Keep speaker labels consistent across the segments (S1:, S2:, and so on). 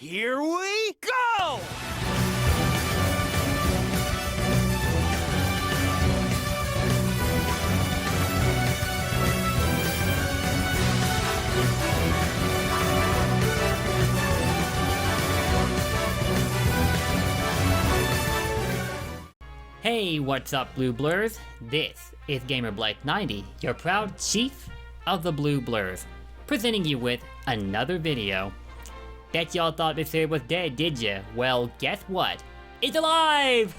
S1: Here we go!
S2: Hey, what's up, Blue Blurs? This is GamerBlake90, your proud chief of the Blue Blurs, presenting you with another video. Bet y'all thought this series was dead, did ya? Well, guess what? It's alive!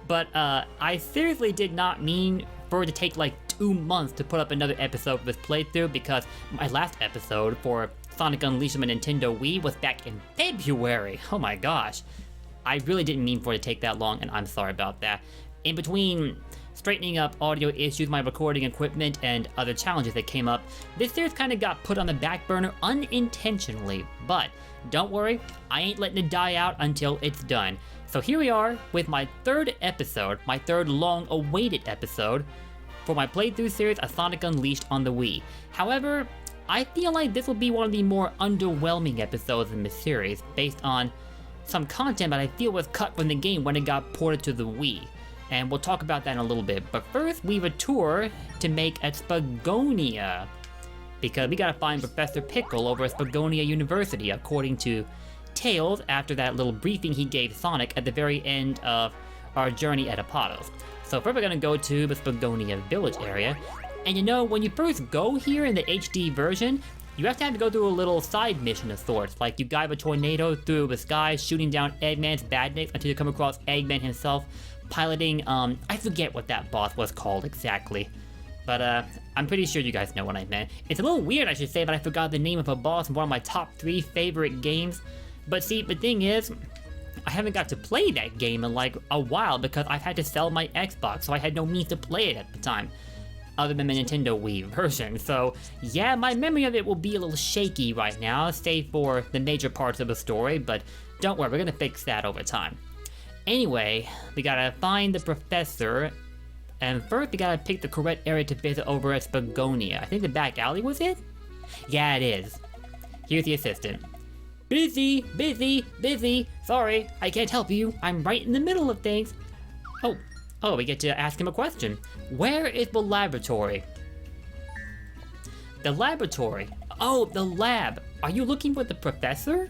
S2: But I seriously did not mean for it to take like 2 months to put up another episode of this playthrough, because my last episode for Sonic Unleashed on my Nintendo Wii was back in February. Oh my gosh. I really didn't mean for it to take that long, and I'm sorry about that. In between straightening up audio issues, my recording equipment, and other challenges that came up, this series kind of got put on the back burner unintentionally. But don't worry, I ain't letting it die out until it's done. So here we are with my third episode, my third long-awaited episode for my playthrough series of Sonic Unleashed on the Wii. However, I feel like this will be one of the more underwhelming episodes in this series, based on some content that I feel was cut from the game when it got ported to the Wii. And we'll talk about that in a little bit. But first, we have a tour to make at Spagonia, because we gotta find Professor Pickle over at Spagonia University, according to Tails, after that little briefing he gave Sonic at the very end of our journey at Apotos. So first we're gonna go to the Spagonia village area. And you know, when you first go here in the HD version, you have to go through a little side mission of sorts, like you guide a tornado through the sky, shooting down Eggman's badniks until you come across Eggman himself, piloting, I forget what that boss was called exactly. But, I'm pretty sure you guys know what I meant. It's a little weird, I should say, that I forgot the name of a boss in one of my top 3 favorite games. But see, the thing is, I haven't got to play that game in like a while because I've had to sell my Xbox, so I had no means to play it at the time, other than the Nintendo Wii version. So yeah, my memory of it will be a little shaky right now, save for the major parts of the story, but don't worry, we're gonna fix that over time. Anyway, we gotta find the professor, and first we gotta pick the correct area to visit over at Spagonia. I think the back alley was it? Yeah, it is. Here's the assistant. Busy, busy, busy. Sorry, I can't help you. I'm right in the middle of things. Oh, we get to ask him a question. Where is the laboratory? The laboratory? Oh, the lab. Are you looking for the professor?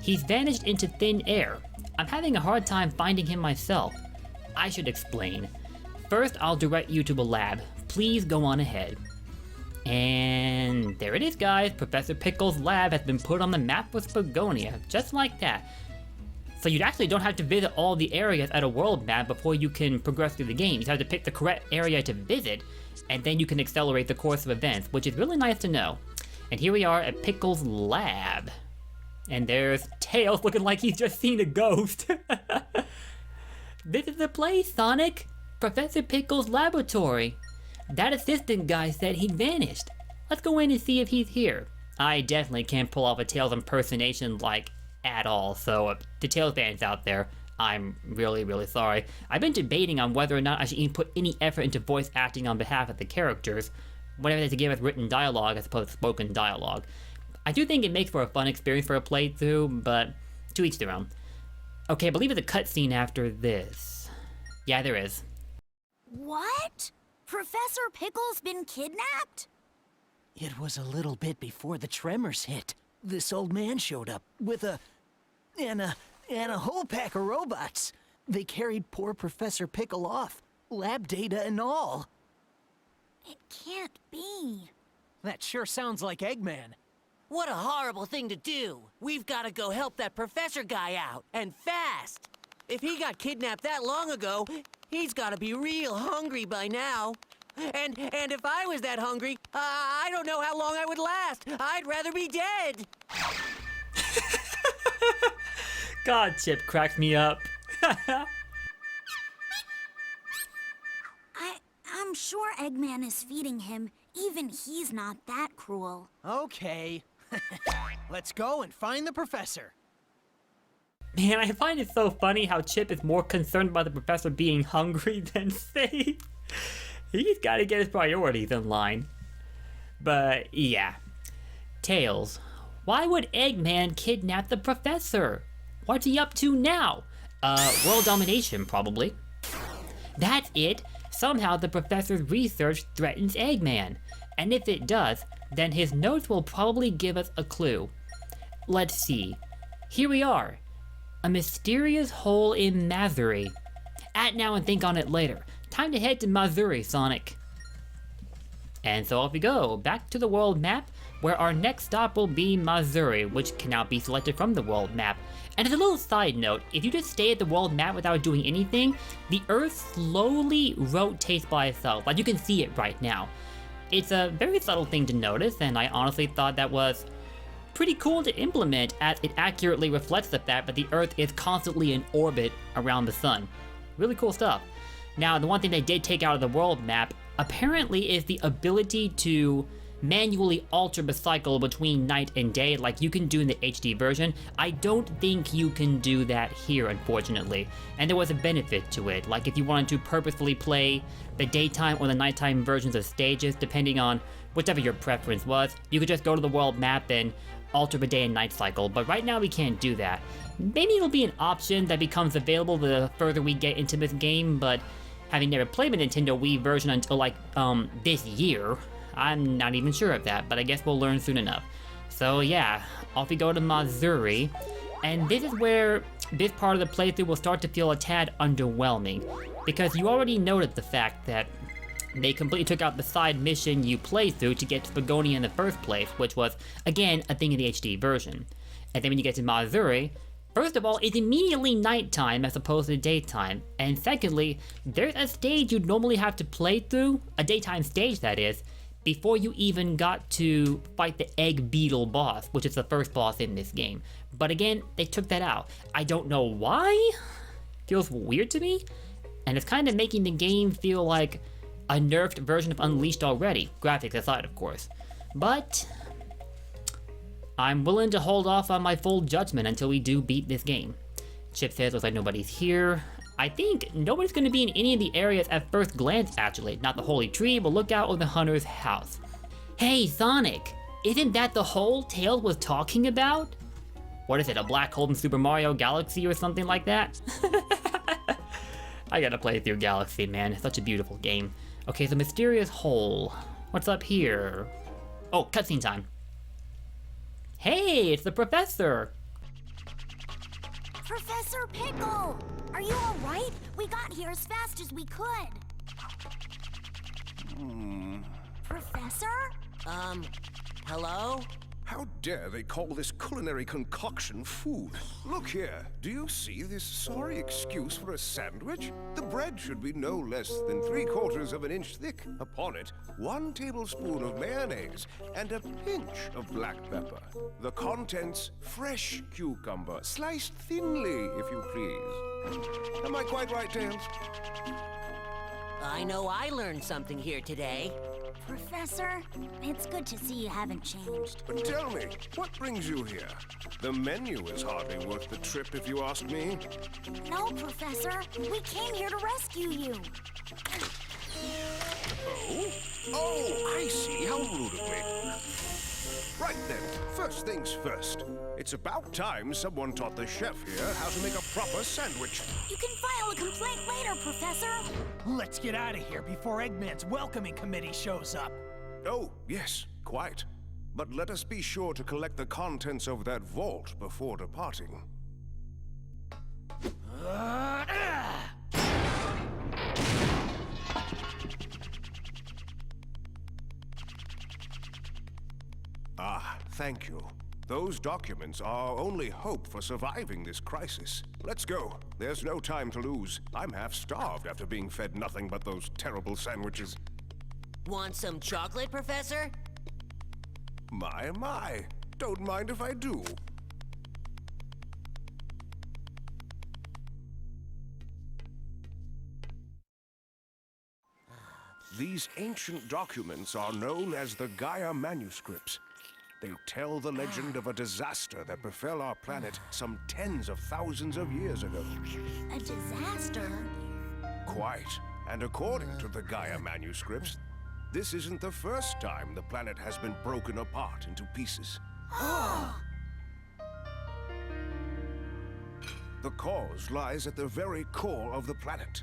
S2: He's vanished into thin air. I'm having a hard time finding him myself. I should explain. First, I'll direct you to the lab. Please go on ahead. And there it is, guys. Professor Pickle's lab has been put on the map with Spagonia, just like that. So you actually don't have to visit all the areas at a world map before you can progress through the game. You just have to pick the correct area to visit, and then you can accelerate the course of events, which is really nice to know. And here we are at Pickle's lab. And there's Tails looking like he's just seen a ghost. This is the place, Sonic. Professor Pickle's laboratory. That assistant guy said he'd vanished. Let's go in and see if he's here. I definitely can't pull off a Tails impersonation like at all, so to Tails fans out there, I'm really sorry. I've been debating on whether or not I should even put any effort into voice acting on behalf of the characters, whenever they give us written dialogue as opposed to spoken dialogue. I do think it makes for a fun experience for a playthrough, but to each their own. Okay, I believe there's a cutscene after this. Yeah, there is.
S3: What? Professor Pickle's been kidnapped?
S1: It was a little bit before the tremors hit. This old man showed up with a whole pack of robots. They carried poor Professor Pickle off, lab data and all.
S3: It can't be.
S1: That sure sounds like Eggman.
S4: What a horrible thing to do. We've got to go help that professor guy out, and fast. If he got kidnapped that long ago, he's got to be real hungry by now. And if I was that hungry, I don't know how long I would last. I'd rather be dead.
S2: God, Chip cracked me up.
S3: I'm sure Eggman is feeding him. Even he's not that cruel.
S1: Okay. Let's go and find the professor.
S2: Man, I find it so funny how Chip is more concerned about the professor being hungry than safe. He's got to get his priorities in line. But yeah. Tails, Why would Eggman kidnap the professor? What's he up to now? World domination, probably. That's it. Somehow the professor's research threatens Eggman. And if it does, then his notes will probably give us a clue. Let's see. Here we are. A mysterious hole in Mazuri. Act now and think on it later. Time to head to Mazuri, Sonic. And so off we go, back to the world map, where our next stop will be Mazuri, which can now be selected from the world map. And as a little side note, if you just stay at the world map without doing anything, the Earth slowly rotates by itself, like you can see it right now. It's a very subtle thing to notice, and I honestly thought that was pretty cool to implement, as it accurately reflects the fact that the Earth is constantly in orbit around the sun. Really cool stuff. Now, the one thing they did take out of the world map apparently is the ability to manually alter the cycle between night and day like you can do in the HD version. I don't think you can do that here, unfortunately. And there was a benefit to it, like if you wanted to purposefully play the daytime or the nighttime versions of stages, depending on whichever your preference was, you could just go to the world map and alter the day and night cycle, but right now we can't do that. Maybe it'll be an option that becomes available the further we get into this game, but having never played the Nintendo Wii version until like this year, I'm not even sure of that, but I guess we'll learn soon enough. So yeah, off we go to Mazuri, and this is where this part of the playthrough will start to feel a tad underwhelming, because you already noted the fact that they completely took out the side mission you played through to get to Spagonia in the first place, which was, again, a thing in the HD version. And then when you get to Mazuri, first of all, it's immediately nighttime as opposed to daytime. And secondly, there's a stage you'd normally have to play through, a daytime stage that is, before you even got to fight the Egg Beetle boss, which is the first boss in this game. But again, they took that out. I don't know why. Feels weird to me. And it's kind of making the game feel like a nerfed version of Unleashed already, graphics aside of course. But I'm willing to hold off on my full judgment until we do beat this game. Chip says looks like nobody's here. I think nobody's going to be in any of the areas at first glance actually, not the Holy Tree, but look out on the Hunter's house. Hey Sonic, isn't that the hole Tails was talking about? What is it, a black hole in Super Mario Galaxy or something like that? I gotta play through Galaxy, man, it's such a beautiful game. Okay, so mysterious hole. What's up here? Oh, cutscene time. Hey, it's the professor.
S3: Professor Pickle! Are you alright? We got here as fast as we could. Professor?
S4: Hello?
S5: How dare they call this culinary concoction food? Look here, do you see this sorry excuse for a sandwich? The bread should be no less than 3/4 of an inch thick. Upon it, 1 tablespoon of mayonnaise and a pinch of black pepper. The contents, fresh cucumber, sliced thinly, if you please. Am I quite right, Tails?
S4: I know I learned something here today.
S3: Professor, it's good to see you haven't changed.
S5: But tell me, what brings you here? The menu is hardly worth the trip, if you ask me.
S3: No, Professor. We came here to rescue you.
S5: Oh? Oh, I see. How rude of me. Right then, first things first. It's about time someone taught the chef here how to make a proper sandwich.
S3: You can file a complaint later, Professor.
S1: Let's get out of here before Eggman's welcoming committee shows up.
S5: Oh, yes, quite. But let us be sure to collect the contents of that vault before departing. Ah, thank you. Those documents are our only hope for surviving this crisis. Let's go. There's no time to lose. I'm half starved after being fed nothing but those terrible sandwiches.
S4: Want some chocolate, Professor?
S5: My. Don't mind if I do. These ancient documents are known as the Gaia manuscripts. They tell the legend of a disaster that befell our planet some tens of thousands of years ago.
S3: A disaster?
S5: Quite. And according to the Gaia manuscripts, this isn't the first time the planet has been broken apart into pieces. The cause lies at the very core of the planet.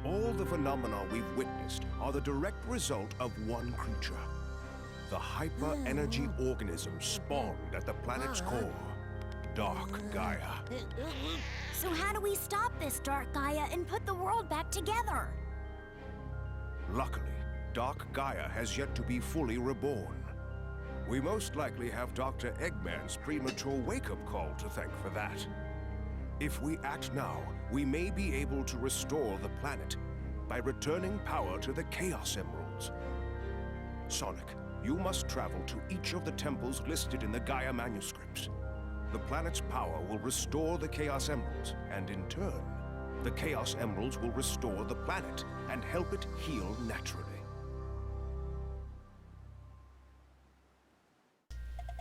S5: All the phenomena we've witnessed are the direct result of one creature. The hyper-energy organism spawned at the planet's core, Dark Gaia.
S3: So how do we stop this Dark Gaia and put the world back together?
S5: Luckily, Dark Gaia has yet to be fully reborn. We most likely have Dr. Eggman's premature wake-up call to thank for that. If we act now, we may be able to restore the planet by returning power to the Chaos Emeralds. Sonic, you must travel to each of the temples listed in the Gaia manuscripts. The planet's power will restore the Chaos Emeralds, and in turn, the Chaos Emeralds will restore the planet and help it heal naturally.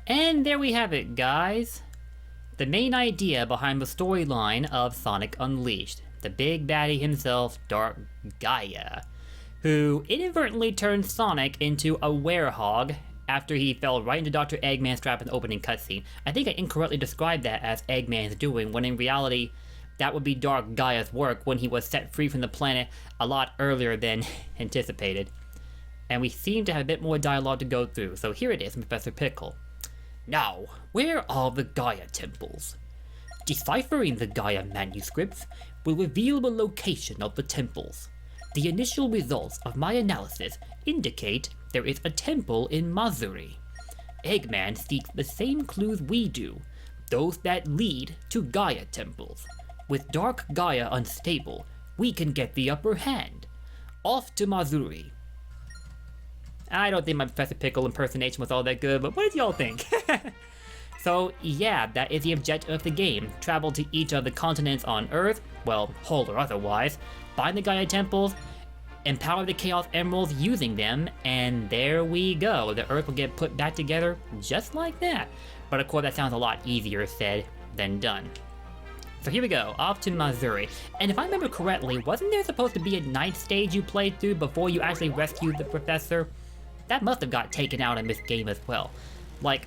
S2: And there we have it, guys. The main idea behind the storyline of Sonic Unleashed. The big baddie himself, Dark Gaia, who inadvertently turned Sonic into a werehog after he fell right into Dr. Eggman's trap in the opening cutscene. I think I incorrectly described that as Eggman's doing, when in reality, that would be Dark Gaia's work when he was set free from the planet a lot earlier than anticipated. And we seem to have a bit more dialogue to go through, so here it is from Professor Pickle. Now, where are the Gaia Temples? Deciphering the Gaia manuscripts will reveal the location of the temples. The initial results of my analysis indicate there is a temple in Mazuri. Eggman seeks the same clues we do, those that lead to Gaia Temples. With Dark Gaia unstable, we can get the upper hand. Off to Mazuri. I don't think my Professor Pickle impersonation was all that good, but what did y'all think? So yeah, that is the objective of the game. Travel to each of the continents on Earth, well, whole or otherwise, find the Gaia Temples, empower the Chaos Emeralds using them, and there we go. The Earth will get put back together just like that. But of course that sounds a lot easier said than done. So here we go, off to Mazuri. And if I remember correctly, wasn't there supposed to be a night stage you played through before you actually rescued the professor? That must have got taken out in this game as well. Like,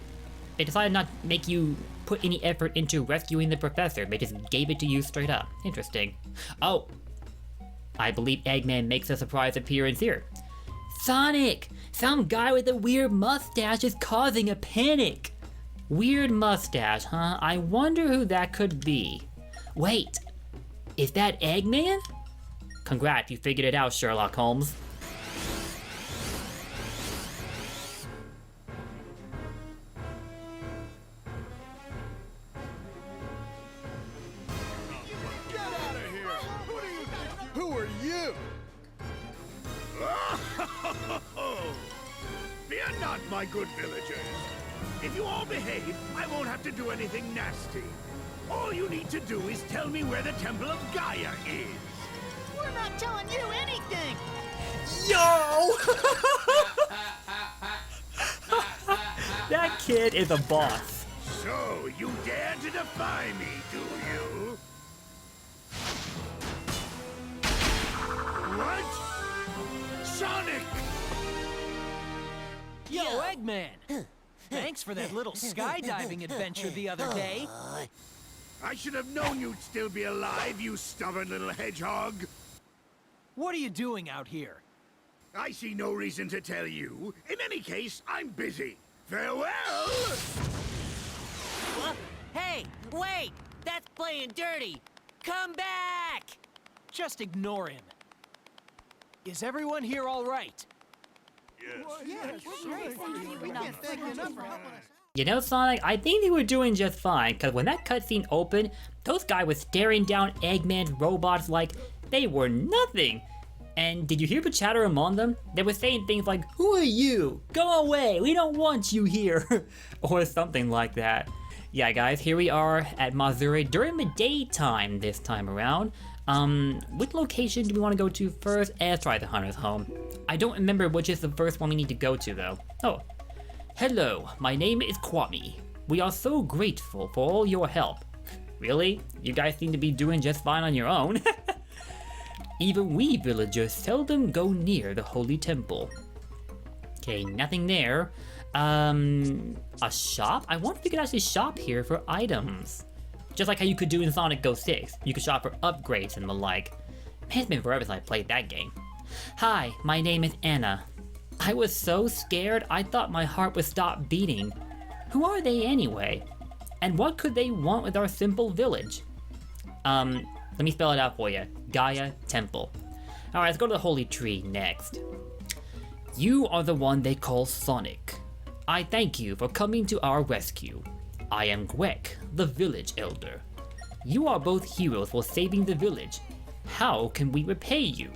S2: they decided not to make you put any effort into rescuing the professor. They just gave it to you straight up. Interesting. Oh, I believe Eggman makes a surprise appearance here. Sonic! Some guy with a weird mustache is causing a panic. Weird mustache, huh? I wonder who that could be. Wait, is that Eggman? Congrats, you figured it out, Sherlock Holmes.
S6: Fear not, my good villagers. If you all behave, I won't have to do anything nasty. All you need to do is tell me where the Temple of Gaia is.
S1: We're not telling you anything!
S2: Yo! That kid is a boss.
S6: So, you dare to defy me, do you? What? Sonic!
S1: Yo, Eggman! Thanks for that little skydiving adventure the other day.
S6: I should have known you'd still be alive, you stubborn little hedgehog.
S1: What are you doing out here?
S6: I see no reason to tell you. In any case, I'm busy. Farewell!
S4: Hey, wait! That's playing dirty! Come back!
S1: Just ignore him. Is everyone here all right?
S2: You know, Sonic, I think they were doing just fine, because when that cutscene opened, those guys were staring down Eggman's robots like they were nothing. And did you hear the chatter among them? They were saying things like, "Who are you? Go away, we don't want you here," or something like that. Yeah, guys, here we are at Mazuri during the daytime this time around. Which location do we want to go to first? Let's try the Hunter's Home. I don't remember which is the first one we need to go to, though. Oh. Hello, my name is Kwame. We are so grateful for all your help. Really? You guys seem to be doing just fine on your own. Even we villagers seldom go near the Holy Temple. Okay, nothing there. A shop? I wonder if you could actually shop here for items. Just like how you could do in Sonic Go 6. You could shop for upgrades and the like. Man, it's been forever since I played that game. Hi, my name is Anna. I was so scared I thought my heart would stop beating. Who are they anyway? And what could they want with our simple village? Let me spell it out for you. Gaia Temple. Alright, let's go to the Holy Tree next. You are the one they call Sonic. I thank you for coming to our rescue. I am Gwek, the village elder. You are both heroes for saving the village. How can we repay you?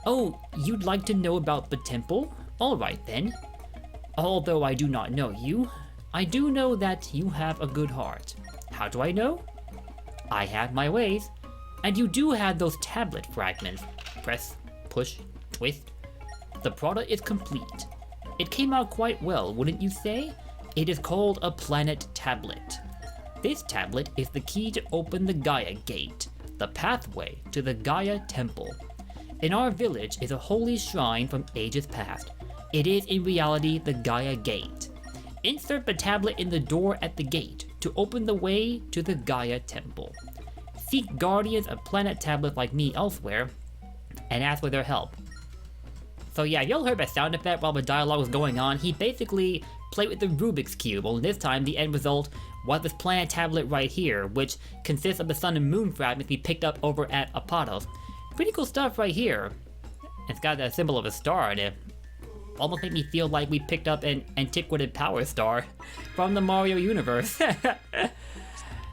S2: Oh, you'd like to know about the temple? Alright then. Although I do not know you, I do know that you have a good heart. How do I know? I have my ways. And you do have those tablet fragments. Press, push, twist. The product is complete. It came out quite well, wouldn't you say? It is called a planet tablet. This tablet is the key to open the Gaia Gate, the pathway to the Gaia Temple. In our village is a holy shrine from ages past. It is in reality the Gaia Gate. Insert the tablet in the door at the gate to open the way to the Gaia Temple. Seek guardians of planet tablets like me elsewhere, and ask for their help. So yeah, y'all heard that sound effect while the dialogue was going on. He basically played with the Rubik's Cube, only this time the end result was this planet tablet right here, which consists of the sun and moon fragments we picked up over at Apatos. Pretty cool stuff right here. It's got the symbol of a star in it. Almost made me feel like we picked up an antiquated power star from the Mario universe.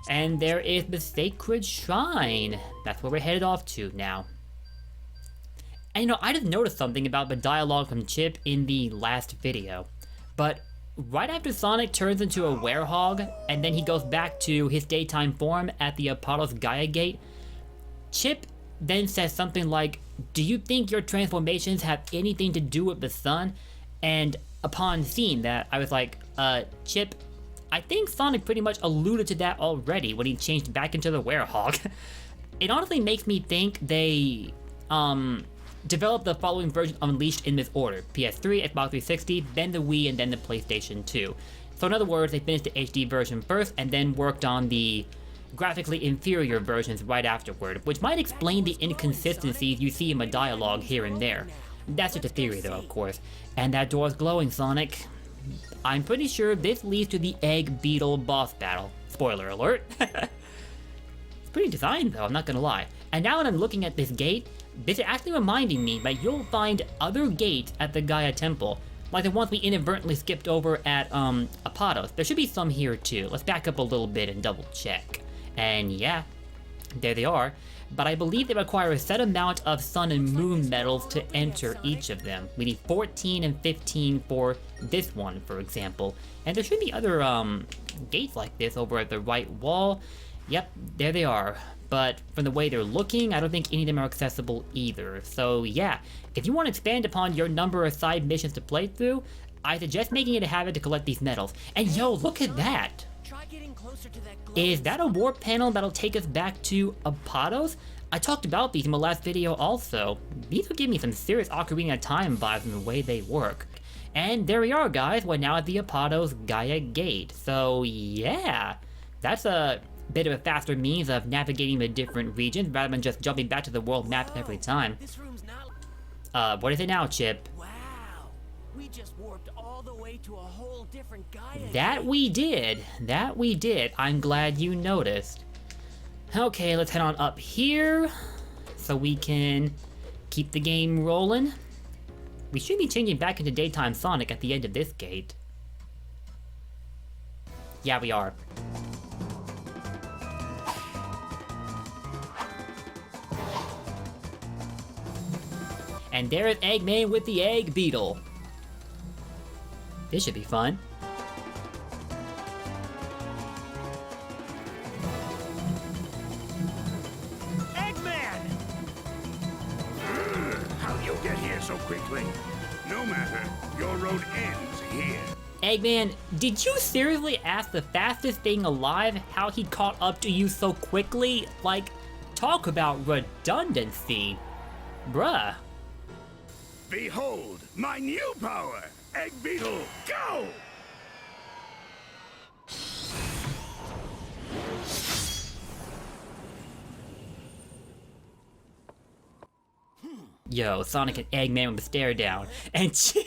S2: And there is the Sacred Shrine. That's where we're headed off to now. And you know, I just noticed something about the dialogue from Chip in the last video. But right after Sonic turns into a werehog, and then he goes back to his daytime form at the Apatos Gaia Gate, Chip then says something like, do you think your transformations have anything to do with the sun? And upon seeing that, I was like, Chip, I think Sonic pretty much alluded to that already when he changed back into the werehog. It honestly makes me think they developed the following version of Unleashed in this order: PS3, Xbox 360, then the Wii, and then the PlayStation 2. So in other words, they finished the HD version first and then worked on the graphically inferior versions right afterward, which might explain the inconsistencies you see in my dialogue here and there. That's just a theory though, of course. And that door's glowing, Sonic. I'm pretty sure this leads to the Egg Beetle boss battle. Spoiler alert. It's pretty designed though, I'm not gonna lie. And now that I'm looking at this gate, this is actually reminding me that you'll find other gates at the Gaia Temple, like the ones we inadvertently skipped over at Apatos. There should be some here too. Let's back up a little bit and double check. And yeah, there they are. But I believe they require a set amount of sun and moon medals to enter each of them. We need 14 and 15 for this one, for example. And there should be other gates like this over at the right wall. Yep, there they are. But from the way they're looking, I don't think any of them are accessible either. So yeah, if you want to expand upon your number of side missions to play through, I suggest making it a habit to collect these medals. And yo, look at that! Is that a warp panel that'll take us back to Apatos? I talked about these in my last video also. These will give me some serious Ocarina of Time vibes in the way they work. And there we are, guys. We're now at the Apatos Gaia Gate. So yeah, that's a bit of a faster means of navigating the different regions rather than just jumping back to the world map every time. What is it now, Chip?
S4: Wow, we just warped all the way to a whole different Gaia.
S2: That we did. That we did. I'm glad you noticed. Okay, let's head on up here so we can keep the game rolling. We should be changing back into Daytime Sonic at the end of this gate. Yeah, we are. And there's Eggman with the Egg Beetle. This should be fun.
S6: Eggman! How'd you get here so quickly? No matter, your road ends here.
S2: Eggman, did you seriously ask the fastest thing alive how he caught up to you so quickly? Like, talk about redundancy. Bruh.
S6: Behold, my new power! Egg Beetle, go!
S2: Yo, Sonic and Eggman with the stare down. And Chip!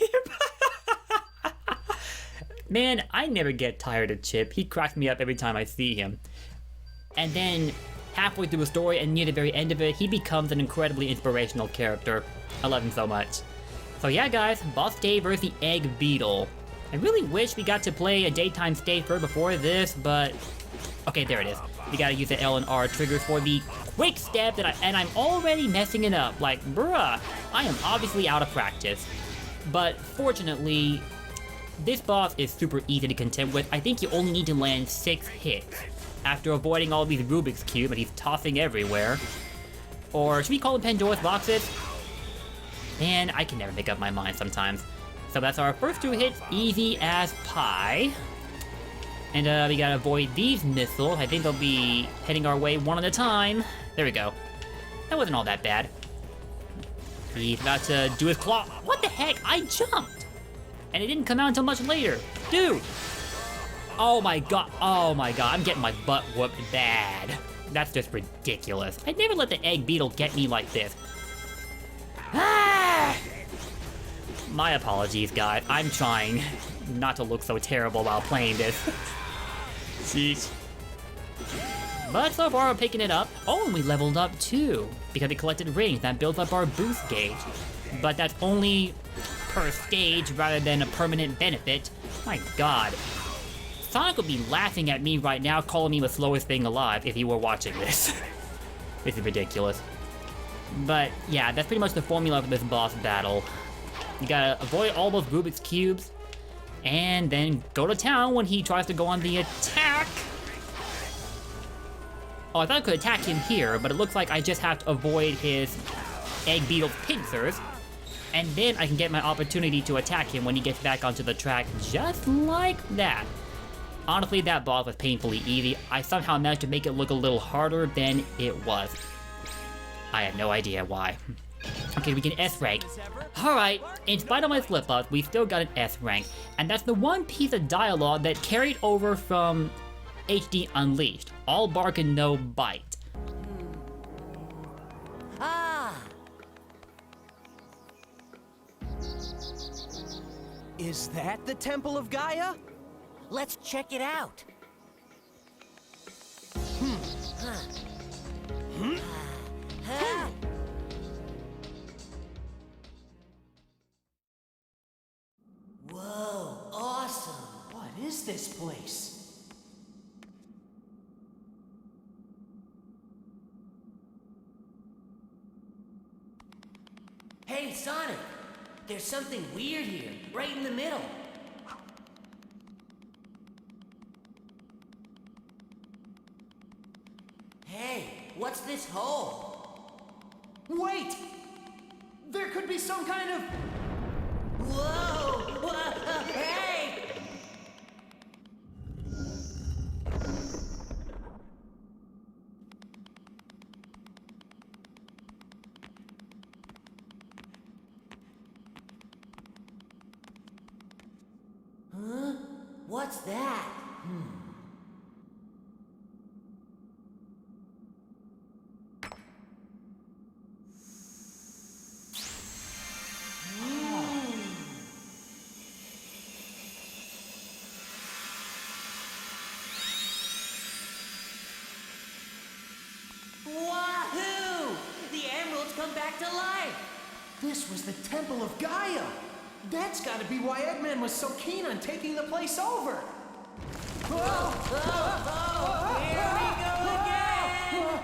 S2: Man, I never get tired of Chip. He cracks me up every time I see him. And then, halfway through the story and near the very end of it, he becomes an incredibly inspirational character. I love him so much. So yeah guys, boss stage versus the Egg Beetle. I really wish we got to play a daytime stage first before this, but... Okay, there it is. You gotta use the L and R triggers for the quick step and I'm already messing it up. Like, bruh, I am obviously out of practice. But fortunately, this boss is super easy to contend with. I think you only need to land 6 hits after avoiding all these Rubik's Cubes that he's tossing everywhere. Or should we call them Pandora's boxes? Man, I can never make up my mind sometimes. So that's our first 2 hits, easy as pie. And we gotta avoid these missiles. I think they'll be heading our way one at a time. There we go. That wasn't all that bad. He's about to do his claw. What the heck? I jumped! And it didn't come out until much later. Dude! Oh my god, I'm getting my butt whooped bad. That's just ridiculous. I'd never let the Egg Beetle get me like this. Ah! My apologies, guys. I'm trying not to look so terrible while playing this. Jeez. But so far, we're picking it up. Oh, and we leveled up too, because we collected rings that builds up our boost gauge. But that's only per stage rather than a permanent benefit. My god. Sonic would be laughing at me right now, calling me the slowest thing alive if he were watching this. This is ridiculous. But yeah, that's pretty much the formula for this boss battle. You gotta avoid all those Rubik's Cubes, and then go to town when he tries to go on the attack. Oh, I thought I could attack him here, but it looks like I just have to avoid his Egg Beetle's pincers, and then I can get my opportunity to attack him when he gets back onto the track, just like that. Honestly, that boss was painfully easy. I somehow managed to make it look a little harder than it was. I have no idea why. Okay, we can S rank. Alright, in spite of my slip-ups, we still got an S rank. And that's the one piece of dialogue that carried over from HD Unleashed. All bark and no bite.
S4: Ah!
S1: Is that the Temple of Gaia?
S4: Let's check it out.
S1: Whoa, awesome. What is this place?
S4: Hey, Sonic! There's something weird here, right in the middle. Hey, what's this hole?
S1: Wait! There could be some kind of...
S4: Whoa! Hey! Huh? What's that? Wahoo! The emeralds come back to life!
S1: This was the Temple of Gaia! That's gotta be why Eggman was so keen on taking the place over!
S4: Here we go again!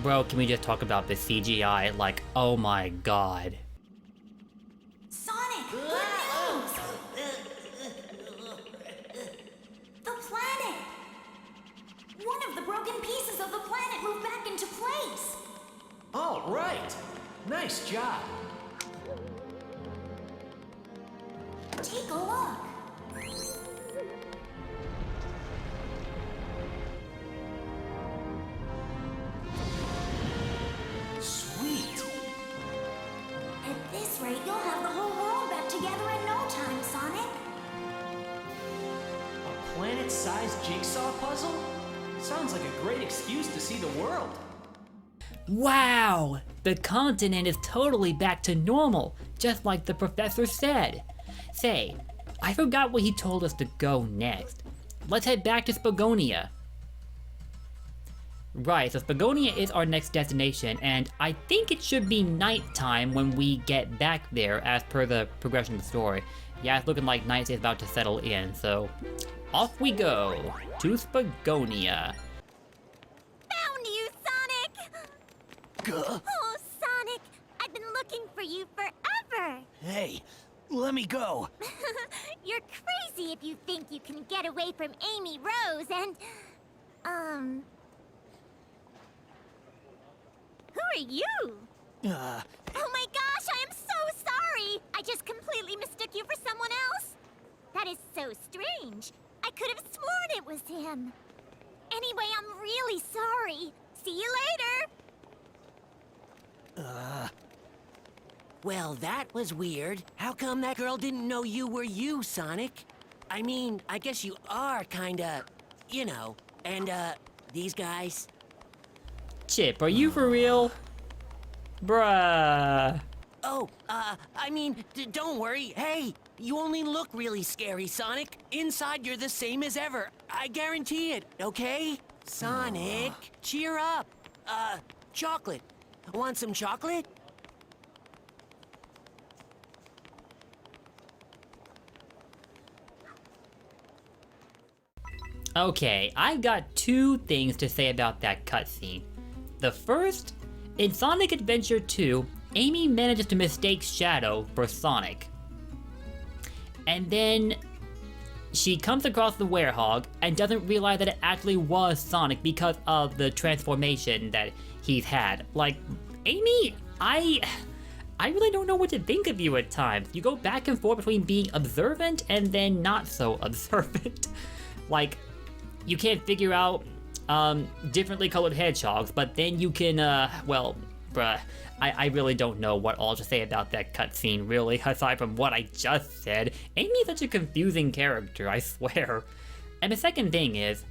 S2: Bro, can we just talk about the CGI? Like, oh my god.
S3: Sonic, good news! The planet! One of the broken pieces of the planet moved back into place!
S1: All right! Nice job!
S3: Take a look!
S7: planet-sized jigsaw puzzle? Sounds like a great excuse to see the world.
S2: Wow! The continent is totally back to normal, just like the professor said. Say, I forgot where he told us to go next. Let's head back to Spagonia. Right, so Spagonia is our next destination, and I think it should be nighttime when we get back there as per the progression of the story. Yeah, it's looking like night is about to settle in, so off we go to Spagonia.
S3: Found you, Sonic!
S1: Gah.
S3: Oh, Sonic, I've been looking for you forever.
S1: Hey, let me go.
S3: You're crazy if you think you can get away from Amy Rose and, who are you? Oh my gosh, I am so sorry! I just completely mistook you for someone else. That is so strange. I could have sworn it was him. Anyway, I'm really sorry. See you later.
S4: Well, that was weird. How come that girl didn't know you were you, Sonic? I mean, I guess you are kinda, you know, and, these guys.
S2: Chip, are you for real? Bruh.
S4: Oh, I mean, don't worry. Hey, you only look really scary, Sonic. Inside, you're the same as ever. I guarantee it, okay? Sonic, cheer up. Chocolate. Want some chocolate?
S2: Okay, I've got two things to say about that cutscene. The first, in Sonic Adventure 2, Amy manages to mistake Shadow for Sonic. And then she comes across the werehog and doesn't realize that it actually was Sonic because of the transformation that he's had. Like, Amy, I really don't know what to think of you at times. You go back and forth between being observant and then not so observant. Like, you can't figure out differently colored hedgehogs, but then you can, well, bruh, I really don't know what all to say about that cutscene, really, aside from what I just said. Amy's such a confusing character, I swear. And the second thing is,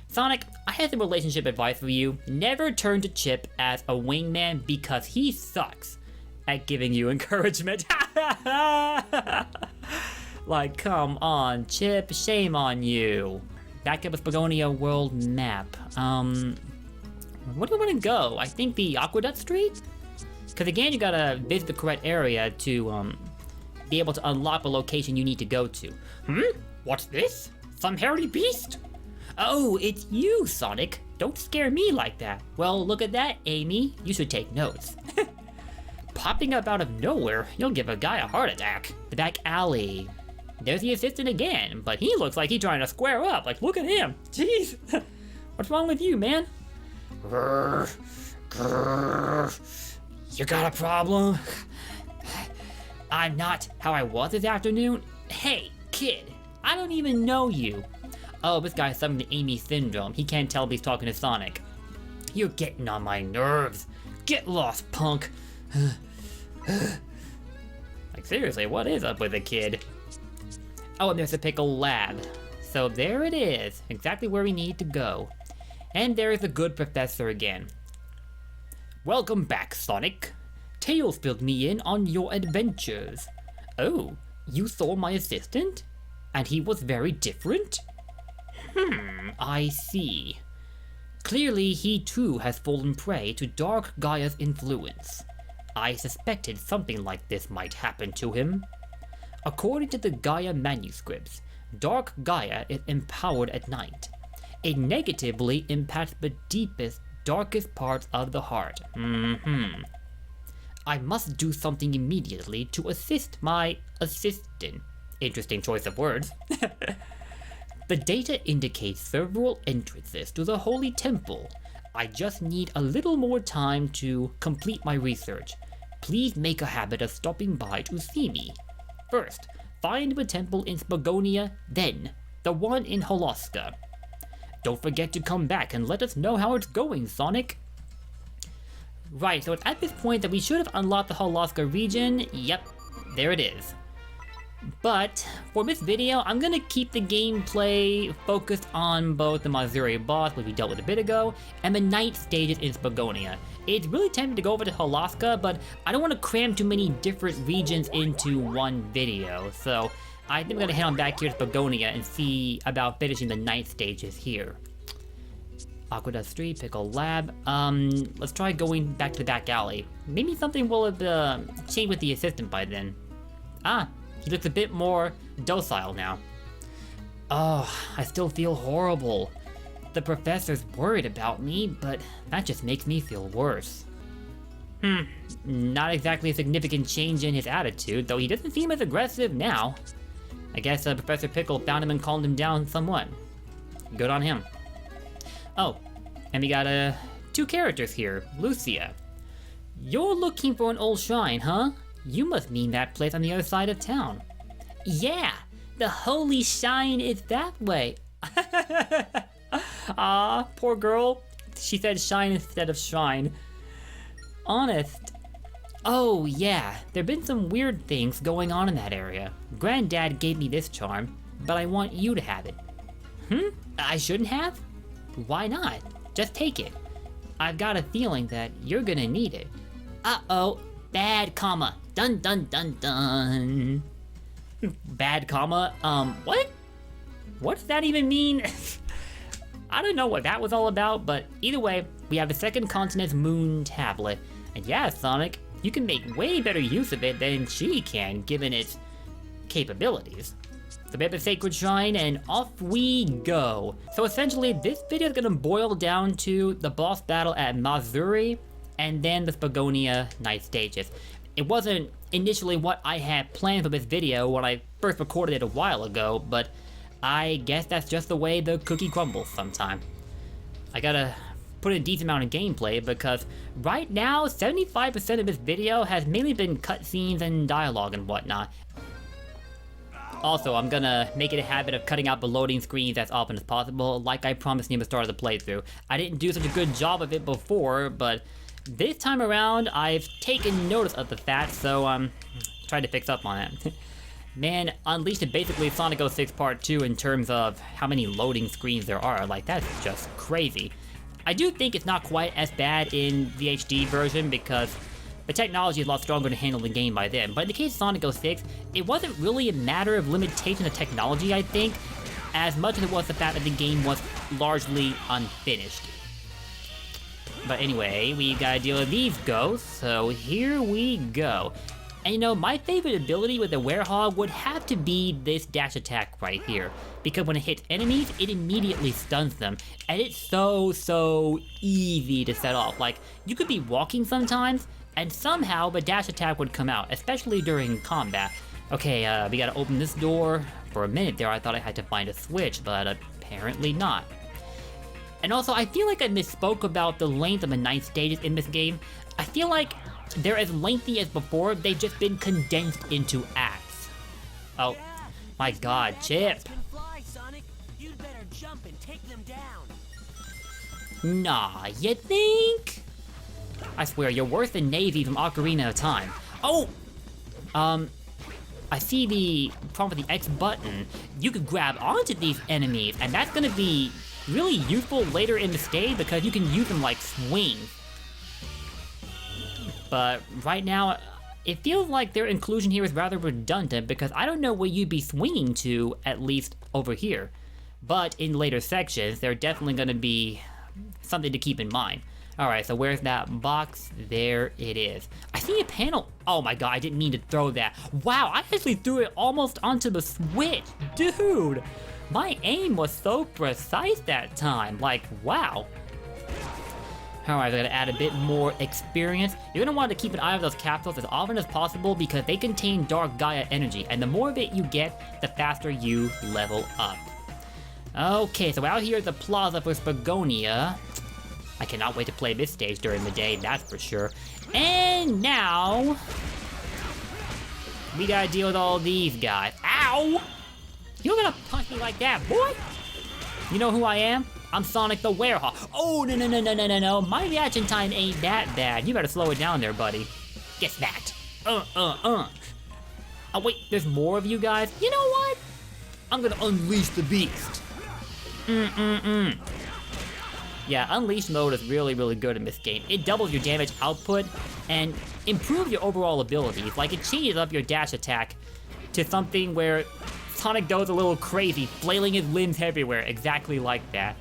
S2: Sonic, I have some relationship advice for you. Never turn to Chip as a wingman because he sucks at giving you encouragement. Like, come on, Chip, shame on you. Back up with Spagonia World Map. Where do you want to go? I think the Aqueduct Street? Because again, you gotta visit the correct area to be able to unlock the location you need to go to. What's this? Some hairy beast? Oh, it's you, Sonic. Don't scare me like that. Well, look at that, Amy. You should take notes. Popping up out of nowhere, you'll give a guy a heart attack. The back alley. There's the assistant again, but he looks like he's trying to square up. Like, look at him. Jeez. What's wrong with you, man? You got a problem? I'm not how I was this afternoon. Hey, kid, I don't even know you. Oh, this guy's suffering the Amy syndrome. He can't tell if he's talking to Sonic. You're getting on my nerves. Get lost, punk. Like, seriously, what is up with the kid? Oh, and there's the Pickle Lab. So there it is, exactly where we need to go. And there is the good professor again. Welcome back, Sonic. Tails filled me in on your adventures. Oh, you saw my assistant? And he was very different? I see. Clearly, he too has fallen prey to Dark Gaia's influence. I suspected something like this might happen to him. According to the Gaia manuscripts, Dark Gaia is empowered at night. It negatively impacts the deepest, darkest parts of the heart. I must do something immediately to assist my assistant. Interesting choice of words. The data indicates several entrances to the Holy Temple. I just need a little more time to complete my research. Please make a habit of stopping by to see me. First, find the temple in Spagonia, then the one in Holoska. Don't forget to come back and let us know how it's going, Sonic. Right, so it's at this point that we should have unlocked the Holoska region. Yep, there it is. But for this video, I'm gonna keep the gameplay focused on both the Mazuri boss, which we dealt with a bit ago, and the night stages in Spagonia. It's really tempting to go over to Halaska, but I don't want to cram too many different regions into one video, so I think I'm gonna head on back here to Spagonia and see about finishing the night stages here. Aqueduct Street, Pickle Lab. Let's try going back to the back alley. Maybe something will have changed with the assistant by then. Ah, he looks a bit more docile now. Oh, I still feel horrible. The professor's worried about me, but that just makes me feel worse. Not exactly a significant change in his attitude, though he doesn't seem as aggressive now. I guess Professor Pickle found him and calmed him down somewhat. Good on him. Oh, and we got two characters here. Lucia. You're looking for an old shrine, huh? You must mean that place on the other side of town. Yeah, the holy shrine is that way. Ah, poor girl. She said shine instead of shrine. Honest. Oh yeah, there've been some weird things going on in that area. Granddad gave me this charm, but I want you to have it. I shouldn't have? Why not? Just take it. I've got a feeling that you're gonna need it. Uh-oh, bad comma. Dun dun dun dun. Bad comma? What? What does that even mean? I don't know what that was all about, but either way, we have the second continent's moon tablet. And yeah, Sonic, you can make way better use of it than she can, given its capabilities. So we have the sacred shrine, and off we go. So essentially, this video is gonna boil down to the boss battle at Mazuri, and then the Spagonia night stages. It wasn't initially what I had planned for this video when I first recorded it a while ago, but I guess that's just the way the cookie crumbles sometime. I gotta put in a decent amount of gameplay because right now, 75% of this video has mainly been cutscenes and dialogue and whatnot. Also, I'm gonna make it a habit of cutting out the loading screens as often as possible, like I promised near the start of the playthrough. I didn't do such a good job of it before, but this time around, I've taken notice of the fact, so I'm trying to fix up on it. Man, Unleashed is basically Sonic 06 Part 2 in terms of how many loading screens there are. Like, that's just crazy. I do think it's not quite as bad in the HD version because the technology is a lot stronger to handle the game by then. But in the case of Sonic 06, it wasn't really a matter of limitation of technology, I think, as much as it was the fact that the game was largely unfinished. But anyway, we gotta deal with these ghosts, so here we go. And you know, my favorite ability with the Werehog would have to be this dash attack right here. Because when it hits enemies, it immediately stuns them. And it's so easy to set off. Like, you could be walking sometimes, and somehow the dash attack would come out, especially during combat. Okay, we gotta open this door. For a minute there, I thought I had to find a switch, but apparently not. And also, I feel like I misspoke about the length of the night stages in this game. I feel like they're as lengthy as before, they've just been condensed into acts. Oh, my god, Chip.
S4: Fly, Sonic. You'd better jump and take them down.
S2: Nah, you think? I swear, you're worse than Navy from Ocarina of Time. Oh! I see the prompt with the X button. You could grab onto these enemies, and that's gonna be really useful later in the stage because you can use them like swings. But right now, it feels like their inclusion here is rather redundant because I don't know where you'd be swinging to, at least over here. But in later sections, they're definitely gonna be something to keep in mind. Alright, so where's that box? There it is. I see a panel. Oh my god, I didn't mean to throw that. Wow, I actually threw it almost onto the switch. Dude, my aim was so precise that time. Like, wow. Alright, I gotta add a bit more experience. You're gonna want to keep an eye on those capsules as often as possible because they contain Dark Gaia energy, and the more of it you get, the faster you level up. Okay, so out here at the plaza for Spagonia. I cannot wait to play this stage during the day, that's for sure. And now, we gotta deal with all these guys. Ow! You're gonna punch me like that, boy? You know who I am? I'm Sonic the Werehog. Oh, no. My reaction time ain't that bad. You better slow it down there, buddy. Guess that. Oh wait, there's more of you guys? You know what? I'm gonna unleash the beast. Yeah, Unleash mode is really, really good in this game. It doubles your damage output and improves your overall abilities. Like, it changes up your dash attack to something where Sonic goes a little crazy, flailing his limbs everywhere, exactly like that.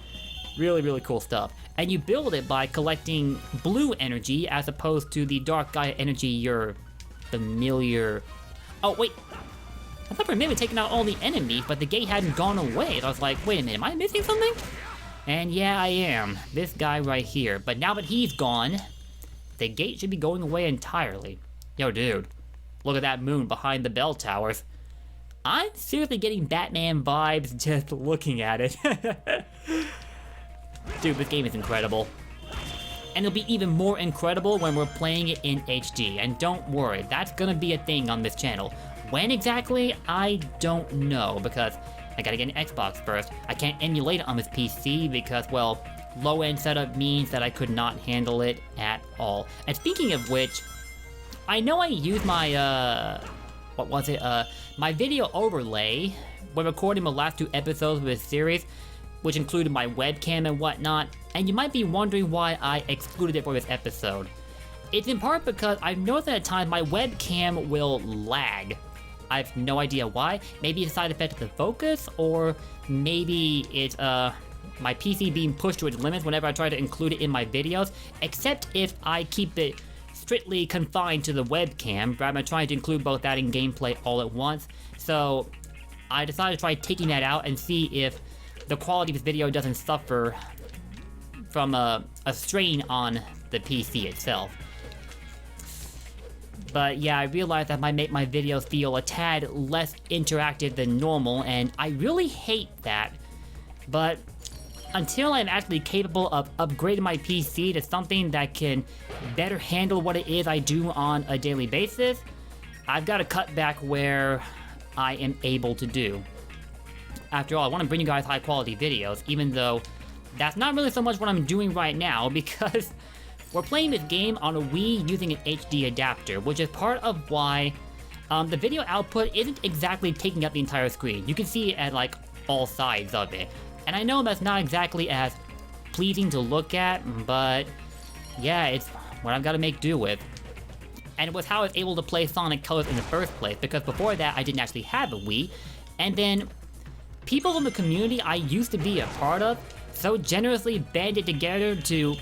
S2: Really, really cool stuff. And you build it by collecting blue energy as opposed to the Dark Gaia energy you're familiar... Oh, wait. I thought for a minute taking out all the enemies, but the gate hadn't gone away. So I was like, wait a minute, am I missing something? And yeah, I am. This guy right here. But now that he's gone, the gate should be going away entirely. Yo, dude. Look at that moon behind the bell towers. I'm seriously getting Batman vibes just looking at it. Dude, this game is incredible. And it'll be even more incredible when we're playing it in HD. And don't worry, that's gonna be a thing on this channel. When exactly, I don't know, because I gotta get an Xbox first. I can't emulate it on this PC because, well, low-end setup means that I could not handle it at all. And speaking of which, I know I used my, my video overlay when recording the last 2 episodes of this series, which included my webcam and whatnot, and you might be wondering why I excluded it for this episode. It's in part because I've noticed that at times my webcam will lag. I have no idea why. Maybe it's a side effect of the focus, or maybe it's my PC being pushed to its limits whenever I try to include it in my videos, except if I keep it strictly confined to the webcam, rather than trying to include both that and gameplay all at once. So I decided to try taking that out and see if the quality of this video doesn't suffer from a strain on the PC itself. But yeah, I realized that might make my videos feel a tad less interactive than normal, and I really hate that. But until I'm actually capable of upgrading my PC to something that can better handle what it is I do on a daily basis, I've got to cut back where I am able to do. After all, I want to bring you guys high quality videos, even though that's not really so much what I'm doing right now, because we're playing this game on a Wii using an HD adapter, which is part of why the video output isn't exactly taking up the entire screen. You can see it at like all sides of it. And I know that's not exactly as pleasing to look at, but yeah, it's what I've got to make do with. And it was how I was able to play Sonic Colors in the first place, because before that I didn't actually have a Wii. And then people in the community I used to be a part of so generously banded together to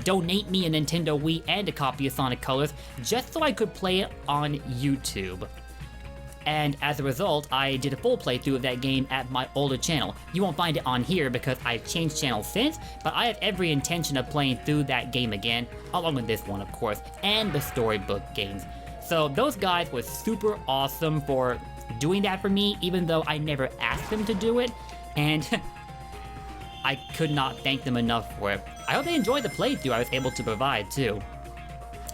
S2: donate me a Nintendo Wii and a copy of Sonic Colors just so I could play it on YouTube. And as a result, I did a full playthrough of that game at my older channel. You won't find it on here because I've changed channels since, but I have every intention of playing through that game again, along with this one of course, and the storybook games. So those guys were super awesome for doing that for me, even though I never asked them to do it, and I could not thank them enough for it. I hope they enjoyed the playthrough I was able to provide too.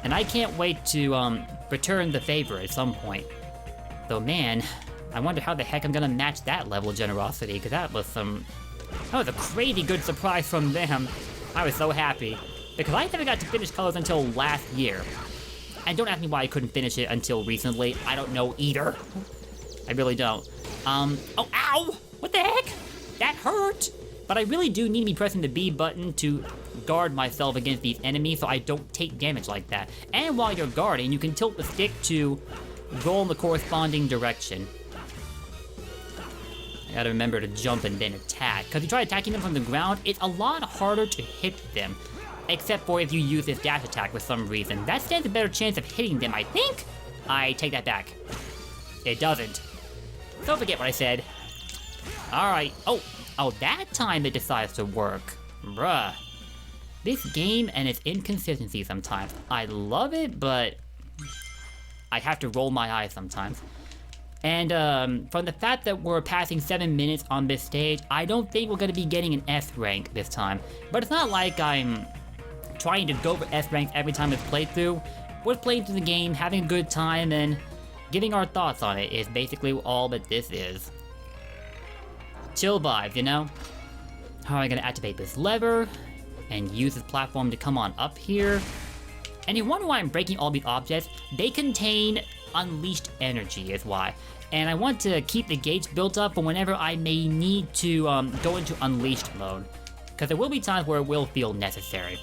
S2: And I can't wait to return the favor at some point. Though man, I wonder how the heck I'm gonna match that level of generosity, because that was a crazy good surprise from them. I was so happy, because I never got to finish Colors until last year. And don't ask me why I couldn't finish it until recently, I don't know either. I really don't. Oh, ow! What the heck? That hurt! But I really do need to be pressing the B button to guard myself against these enemies so I don't take damage like that. And while you're guarding, you can tilt the stick to go in the corresponding direction. I gotta remember to jump and then attack, because if you try attacking them from the ground, it's a lot harder to hit them. Except for if you use this dash attack for some reason. That stands a better chance of hitting them, I think? I take that back. It doesn't. Don't forget what I said. Alright. Oh, that time it decides to work. Bruh. This game and its inconsistency sometimes. I love it, but I have to roll my eyes sometimes. And from the fact that we're passing 7 minutes on this stage, I don't think we're going to be getting an S rank this time. But it's not like I'm trying to go for S ranks every time it's played through. We're playing through the game, having a good time, and giving our thoughts on it is basically all that this is. Chill vibes, you know? How am I going to activate this lever and use this platform to come on up here? And you wonder why I'm breaking all these objects? They contain unleashed energy is why. And I want to keep the gates built up for whenever I may need to go into unleashed mode, because there will be times where it will feel necessary.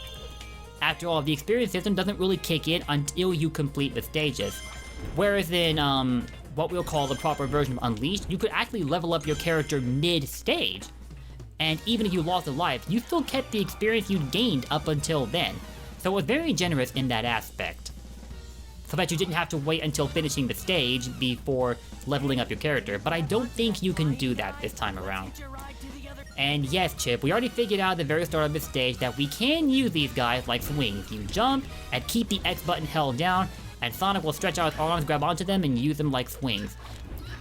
S2: After all, the experience system doesn't really kick in until you complete the stages. Whereas in what we'll call the proper version of Unleashed, you could actually level up your character mid-stage. And even if you lost a life, you still kept the experience you'd gained up until then. So it was very generous in that aspect. So that you didn't have to wait until finishing the stage before leveling up your character, but I don't think you can do that this time around. And yes, Chip, we already figured out at the very start of this stage that we can use these guys like swings. You jump and keep the X button held down, and Sonic will stretch out his arms, grab onto them, and use them like swings.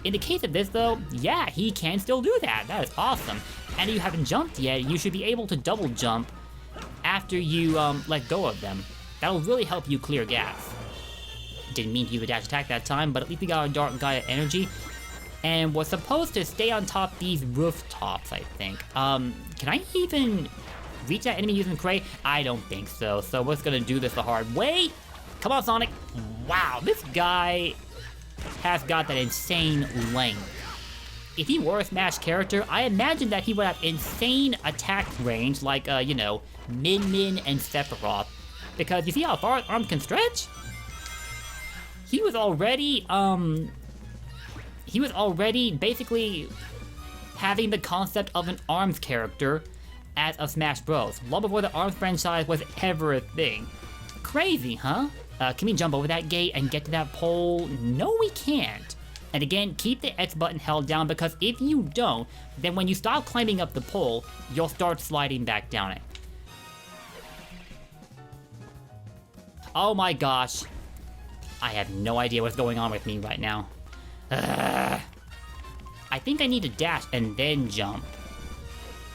S2: In the case of this though, yeah, he can still do that. That is awesome. And if you haven't jumped yet, you should be able to double jump after you let go of them. That'll really help you clear gas. Didn't mean to use a dash attack that time, but at least we got our Dark Gaia energy. And we're supposed to stay on top these rooftops, I think. Can I even reach that enemy using Cray? I don't think so, so we're just gonna do this the hard way. Come on, Sonic. Wow, this guy has got that insane length. If he were a Smash character, I imagine that he would have insane attack range, like, you know, Min and Sephiroth. Because you see how far his arms can stretch? He was already basically having the concept of an ARMS character as a Smash Bros. Long before the ARMS franchise was ever a thing. Crazy, huh? Can we jump over that gate and get to that pole? No, we can't. And again, keep the X button held down, because if you don't, then when you stop climbing up the pole, you'll start sliding back down it. Oh my gosh. I have no idea what's going on with me right now. I think I need to dash and then jump.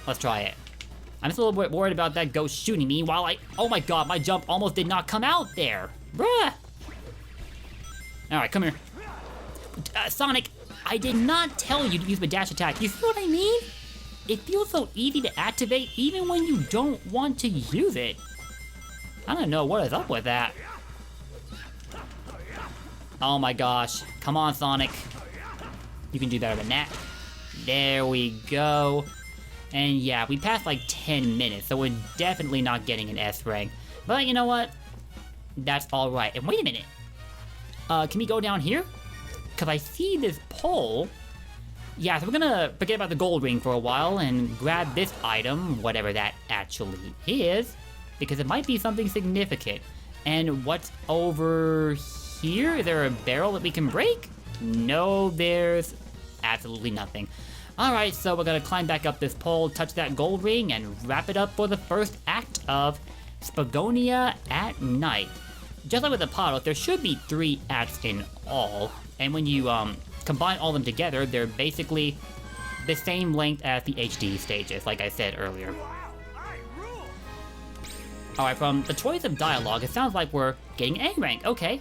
S2: Let's try it. I'm just a little bit worried about that ghost shooting me while oh my god, my jump almost did not come out there. Bruh. Alright, come here. Sonic, I did not tell you to use the dash attack. You see what I mean? It feels so easy to activate even when you don't want to use it. I don't know what is up with that. Oh my gosh. Come on, Sonic. You can do better than that. There we go. And yeah, we passed like 10 minutes, so we're definitely not getting an S rank. But you know what? That's alright. And wait a minute. Can we go down here? Because I see this pole. Yeah, so we're gonna forget about the gold ring for a while and grab this item, whatever that actually is, because it might be something significant. And what's over here? Is there a barrel that we can break? No, there's absolutely nothing. Alright, so we're gonna climb back up this pole, touch that gold ring, and wrap it up for the first act of Spagonia at Night. Just like with the Potos, there should be 3 acts in all, and when you combine all of them together, they're basically the same length as the HD stages, like I said earlier. Alright, from the choice of dialogue, it sounds like we're getting A rank, okay.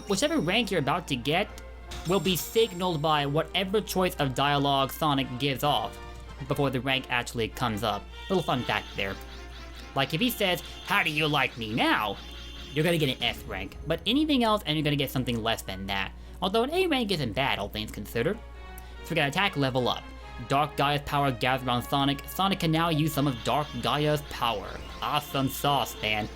S2: Whichever rank you're about to get will be signaled by whatever choice of dialogue Sonic gives off before the rank actually comes up. Little fun fact there. Like if he says, "How do you like me now?" you're gonna get an S rank, but anything else and you're gonna get something less than that. Although an A rank isn't bad, all things considered. So we got attack level up. Dark Gaia's power gathers around Sonic. Sonic can now use some of Dark Gaia's power. Awesome sauce, man.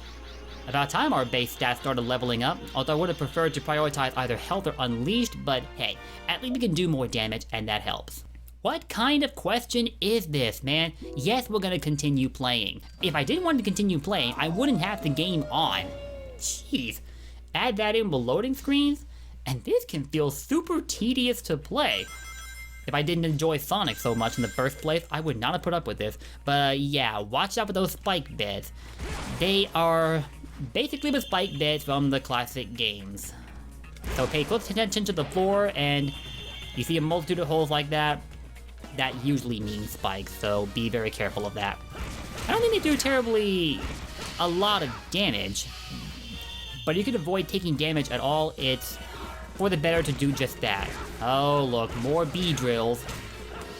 S2: About time our base stats started leveling up, although I would have preferred to prioritize either health or unleashed, but hey, at least we can do more damage and that helps. What kind of question is this, man? Yes, we're gonna continue playing. If I didn't want to continue playing, I wouldn't have the game on. Jeez, add that in with loading screens, and this can feel super tedious to play. If I didn't enjoy Sonic so much in the first place, I would not have put up with this. But yeah, watch out for those spike beds. They are basically the spike beds from the classic games. So pay close attention to the floor, and you see a multitude of holes like that, that usually means spikes, so be very careful of that. I don't think they do terribly a lot of damage, but you can avoid taking damage at all. It's for the better to do just that. Oh look, more bee drills.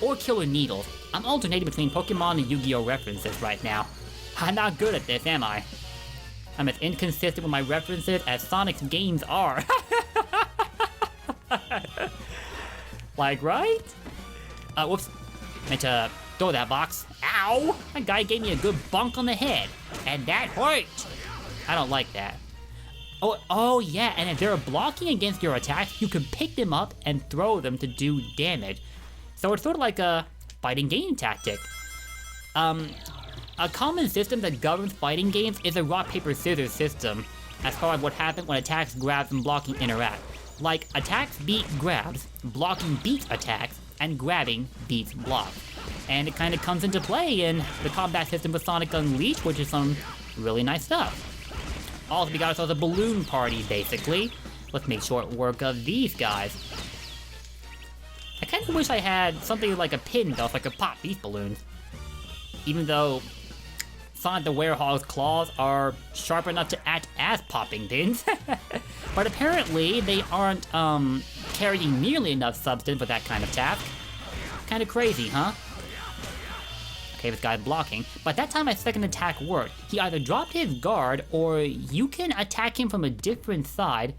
S2: Or killer needles. I'm alternating between Pokemon and Yu-Gi-Oh references right now. I'm not good at this, am I? I'm as inconsistent with my references as Sonic's games are. Like, right? Whoops. Meant to throw that box. Ow! That guy gave me a good bonk on the head. And that hurt! I don't like that. Oh yeah, and if they're blocking against your attacks, you can pick them up and throw them to do damage. So it's sort of like a fighting game tactic. A common system that governs fighting games is a rock, paper, scissors system, as far as what happens when attacks, grabs, and blocking interact. Like, attacks beat grabs, blocking beats attacks, and grabbing beats blocks. And it kind of comes into play in the combat system with Sonic Unleashed, which is some really nice stuff. Also, we got ourselves a balloon party, basically. Let's make short work of these guys. I kind of wish I had something like a pin, though, so I could pop these balloons. Even though Sonic the Werehog's claws are sharp enough to act as popping pins. But apparently, they aren't carrying nearly enough substance for that kind of task. Kind of crazy, huh? Okay, this guy's blocking, but that time my second attack worked. He either dropped his guard, or you can attack him from a different side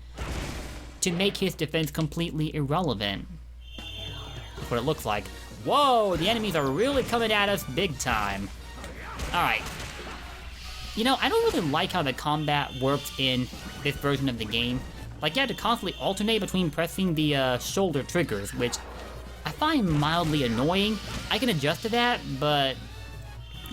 S2: to make his defense completely irrelevant. That's what it looks like. Whoa, the enemies are really coming at us big time. Alright. You know, I don't really like how the combat works in this version of the game. Like, you have to constantly alternate between pressing the shoulder triggers, which I find mildly annoying. I can adjust to that, but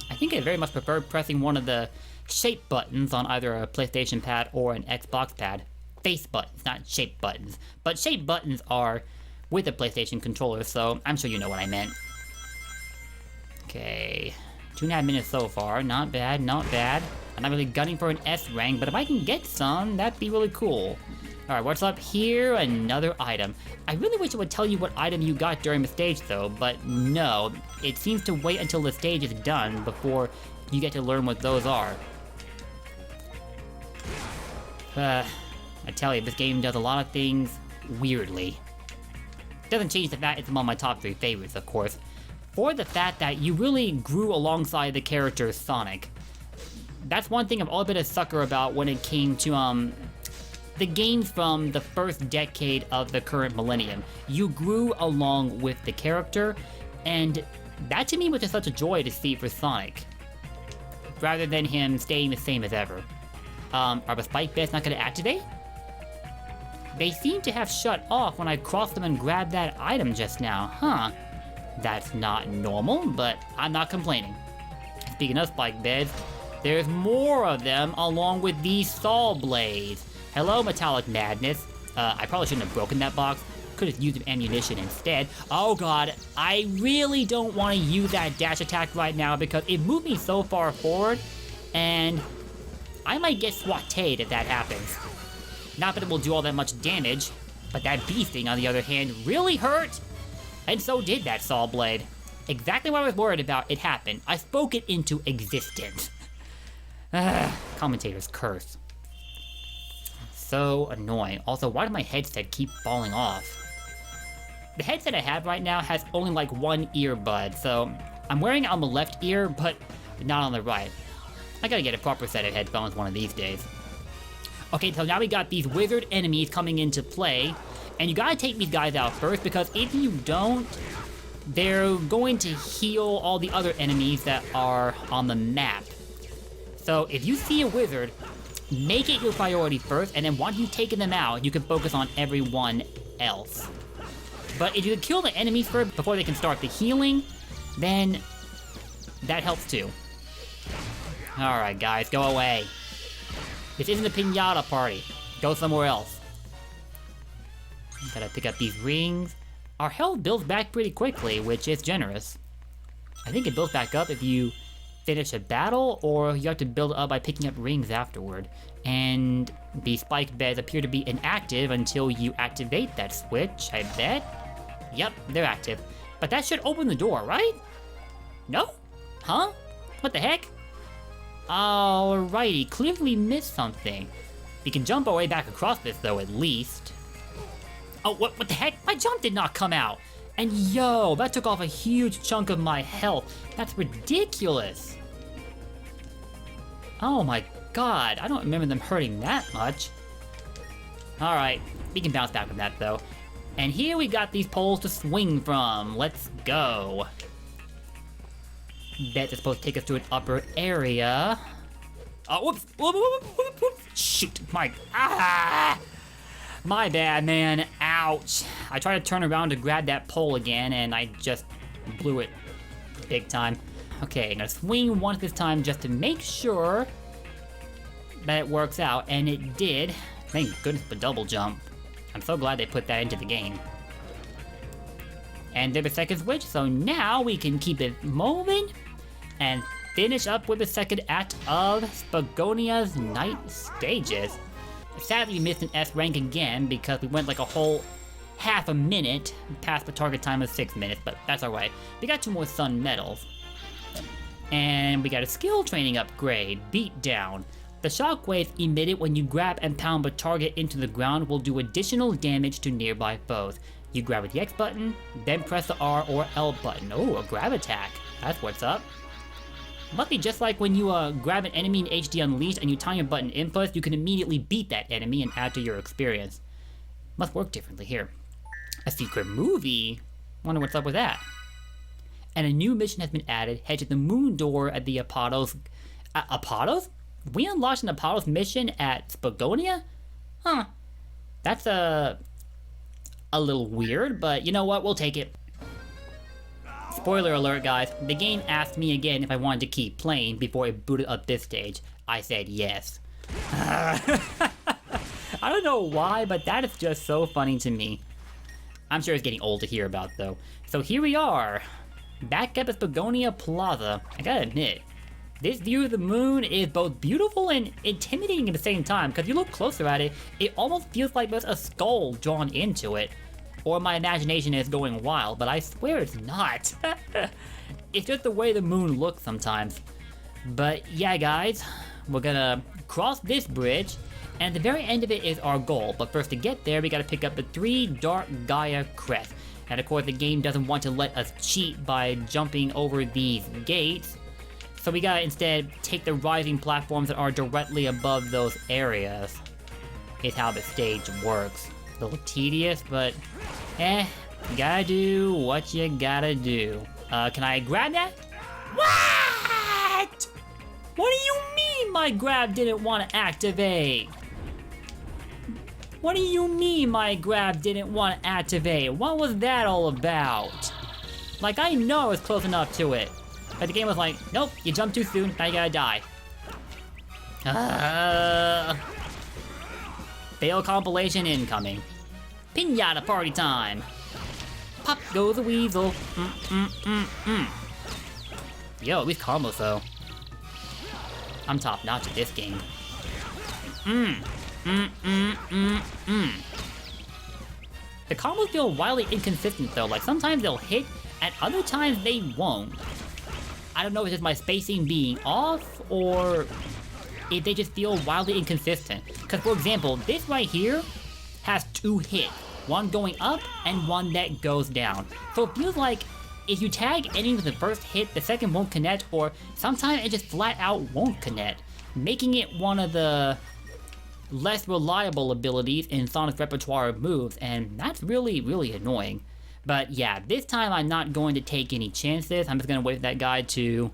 S2: I think I very much prefer pressing one of the shape buttons on either a PlayStation pad or an Xbox pad. Face buttons, not shape buttons. But shape buttons are with a PlayStation controller, so I'm sure you know what I meant. Okay, 2.5 minutes so far. Not bad, not bad. I'm not really gunning for an S rank, but if I can get some, that'd be really cool. Alright, what's up here? Another item. I really wish it would tell you what item you got during the stage though, but no. It seems to wait until the stage is done before you get to learn what those are. I tell you, this game does a lot of things weirdly. Doesn't change the fact it's among my top 3 favorites, of course. For the fact that you really grew alongside the character Sonic. That's one thing I've always been a sucker about when it came to, the games from the first decade of the current millennium. You grew along with the character, and that to me was just such a joy to see for Sonic. Rather than him staying the same as ever. Are the spike beds not gonna activate? They seem to have shut off when I crossed them and grabbed that item just now, huh? That's not normal, but I'm not complaining. Speaking of spike beds, there's more of them along with these saw blades. Hello, Metallic Madness. I probably shouldn't have broken that box. Could have used ammunition instead. Oh god, I really don't want to use that dash attack right now because it moved me so far forward, and I might get swatted if that happens. Not that it will do all that much damage, but that bee sting, on the other hand, really hurt. And so did that saw blade. Exactly what I was worried about, it happened. I spoke it into existence. Commentator's curse. So annoying. Also, why does my headset keep falling off? The headset I have right now has only like one earbud, so I'm wearing it on the left ear, but not on the right. I gotta get a proper set of headphones one of these days. Okay, so now we got these wizard enemies coming into play, and you gotta take these guys out first, because if you don't, they're going to heal all the other enemies that are on the map. So if you see a wizard, make it your priority first, and then once you've taken them out, you can focus on everyone else. But if you can kill the enemies first before they can start the healing, then that helps too. Alright guys, go away. This isn't a piñata party. Go somewhere else. Gotta pick up these rings. Our health builds back pretty quickly, which is generous. I think it builds back up if you finish a battle, or you have to build it up by picking up rings afterward. And the spike beds appear to be inactive until you activate that switch, I bet. Yep, they're active. But that should open the door, right? No? Huh? What the heck? Alrighty, clearly missed something. We can jump our way back across this though, at least. Oh, what the heck? My jump did not come out! And yo, that took off a huge chunk of my health. That's ridiculous. Oh my god, I don't remember them hurting that much. Alright, we can bounce back from that though. And here we got these poles to swing from. Let's go. Bet it's supposed to take us to an upper area. Oh, whoops. Whoops. Shoot, my bad, man. Ouch. I tried to turn around to grab that pole again, and I just blew it big time. Okay, I'm gonna swing once this time just to make sure that it works out, and it did. Thank goodness for double jump. I'm so glad they put that into the game. And there's a second switch, so now we can keep it moving and finish up with the second act of Spagonia's night stages. Sadly, we missed an S rank again because we went like a whole half a minute past the target time of 6 minutes, but that's alright. We got 2 more sun medals. And we got a skill training upgrade, Beat Down. The shockwaves emitted when you grab and pound the target into the ground will do additional damage to nearby foes. You grab with the X button, then press the R or L button. Oh, a grab attack. That's what's up. Must be just like when you grab an enemy in HD Unleashed and you time your button inputs, you can immediately beat that enemy and add to your experience. Must work differently here. A secret movie? Wonder what's up with that. And a new mission has been added. Head to the moon door at the Apodos. Apodos? We unlocked an Apodos mission at Spagonia? Huh. That's a little weird, but you know what? We'll take it. Spoiler alert, guys. The game asked me again if I wanted to keep playing before it booted up this stage. I said yes. I don't know why, but that is just so funny to me. I'm sure it's getting old to hear about, though. So here we are, back up at Spagonia Plaza. I gotta admit, this view of the moon is both beautiful and intimidating at the same time, because you look closer at it, it almost feels like there's a skull drawn into it. Or my imagination is going wild, but I swear it's not. It's just the way the moon looks sometimes. But yeah, guys, we're gonna cross this bridge, and at the very end of it is our goal. But first, to get there, we gotta pick up the 3 Dark Gaia crests. And of course, the game doesn't want to let us cheat by jumping over these gates. So we gotta instead take the rising platforms that are directly above those areas. Is how the stage works. A little tedious, but you gotta do what you gotta do. Can I grab that? What? What do you mean my grab didn't want to activate? What do you mean my grab didn't want to activate? What was that all about? Like, I know I was close enough to it, but the game was like, nope, you jumped too soon, now you gotta die. Fail compilation incoming. Pinata party time. Pop goes the weasel. Yo, these combos though. I'm top notch at this game. The combos feel wildly inconsistent though. Like sometimes they'll hit, and other times they won't. I don't know if it's just my spacing being off, or if they just feel wildly inconsistent. Because for example, this right here has 2 hits. One going up and one that goes down. So it feels like if you tag ending with the first hit, the second won't connect, or sometimes it just flat out won't connect, making it one of the less reliable abilities in Sonic's repertoire of moves, and that's really, really annoying. But yeah, this time I'm not going to take any chances. I'm just gonna wait for that guy to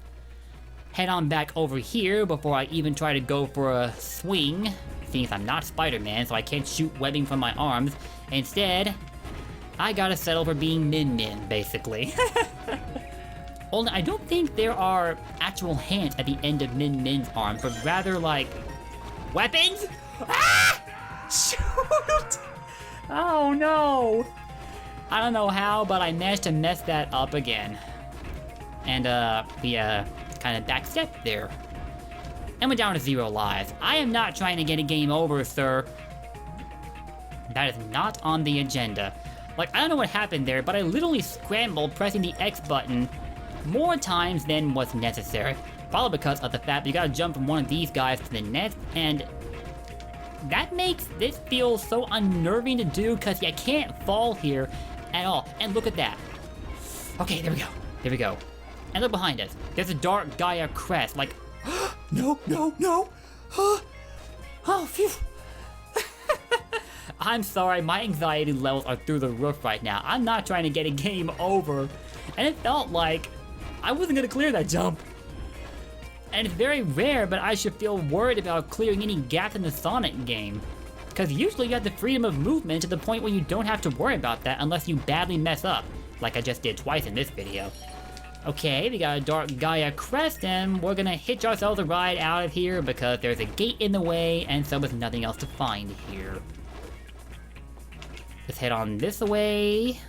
S2: head on back over here before I even try to go for a swing, since I'm not Spider-Man, so I can't shoot webbing from my arms. Instead, I gotta settle for being Min-Min, basically. Only I don't think there are actual hands at the end of Min-Min's arms, but rather like weapons? Ah! Shoot! Oh no! I don't know how, but I managed to mess that up again. And we kind of backstepped there. And we're down to 0 lives. I am not trying to get a game over, sir. That is not on the agenda. Like, I don't know what happened there, but I literally scrambled pressing the X button more times than was necessary. Probably because of the fact that you gotta jump from one of these guys to the next, and that makes this feel so unnerving to do because you can't fall here at all. And look at that. Okay, there we go. There we go. And look behind us. There's a Dark Gaia crest. Like, no. Oh, phew. I'm sorry, my anxiety levels are through the roof right now. I'm not trying to get a game over. And it felt like I wasn't gonna clear that jump. And it's very rare, but I should feel worried about clearing any gaps in the Sonic game. Because usually you have the freedom of movement to the point where you don't have to worry about that unless you badly mess up, like I just did twice in this video. Okay, we got a Dark Gaia crest, and we're gonna hitch ourselves a ride out of here because there's a gate in the way, and so there's nothing else to find here. Let's head on this way,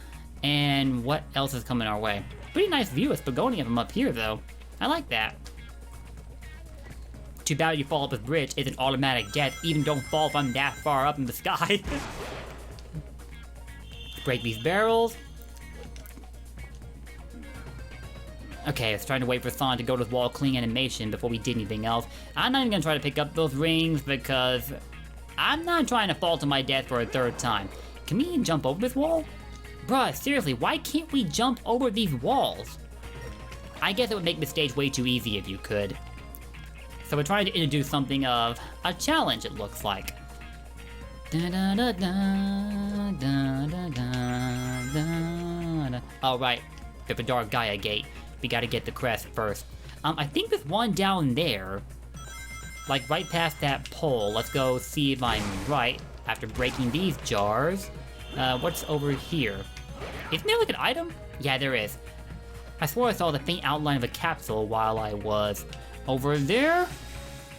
S2: and what else is coming our way? Pretty nice view of Spagonia from up here, though. I like that. Too bad you fall up this bridge. It's an automatic death. Even don't fall if I'm that far up in the sky. Break these barrels. Okay, it's trying to wait for Sonic to go to his wall clean animation before we did anything else. I'm not even gonna try to pick up those rings because I'm not trying to fall to my death for a third time. Can we jump over this wall? Bruh, seriously, why can't we jump over these walls? I guess it would make the stage way too easy if you could. So we're trying to introduce something of a challenge, it looks like. Alright, there's a Dark Gaia gate. We gotta get the crest first. I think there's one down there. Like right past that pole. Let's go see if I'm right after breaking these jars. What's over here? Isn't there like an item? Yeah, there is. I swore I saw the faint outline of a capsule while I was over there.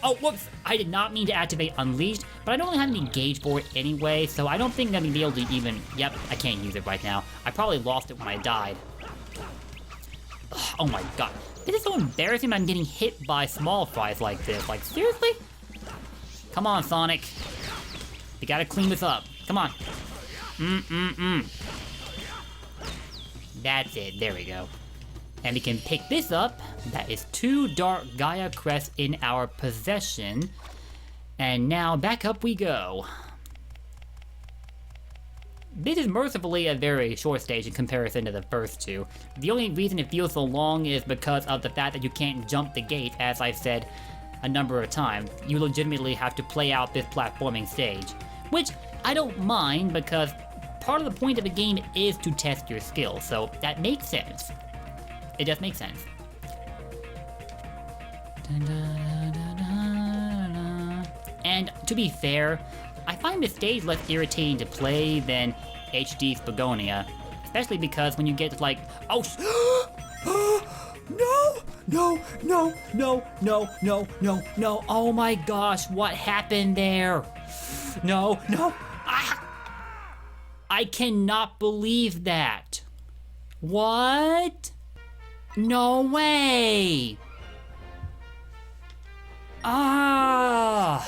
S2: Oh, whoops! I did not mean to activate Unleashed, but I don't really have any gauge for it anyway, so I don't think I'm gonna be able to even... Yep, I can't use it right now. I probably lost it when I died. Oh my god. This is so embarrassing I'm getting hit by small fries like this. Like, seriously? Come on, Sonic. We gotta clean this up. Come on. That's it. There we go. And we can pick this up. That is 2 Dark Gaia crests in our possession. And now back up we go. This is mercifully a very short stage in comparison to the first 2. The only reason it feels so long is because of the fact that you can't jump the gate, as I've said a number of times. You legitimately have to play out this platforming stage. Which I don't mind because part of the point of the game is to test your skill, so that makes sense. It just makes sense. And to be fair, I find this stage less irritating to play than HD Spagonia. Especially because when you get to like, oh, no, oh my gosh, what happened there? No, I cannot believe that. What? No way! Ah!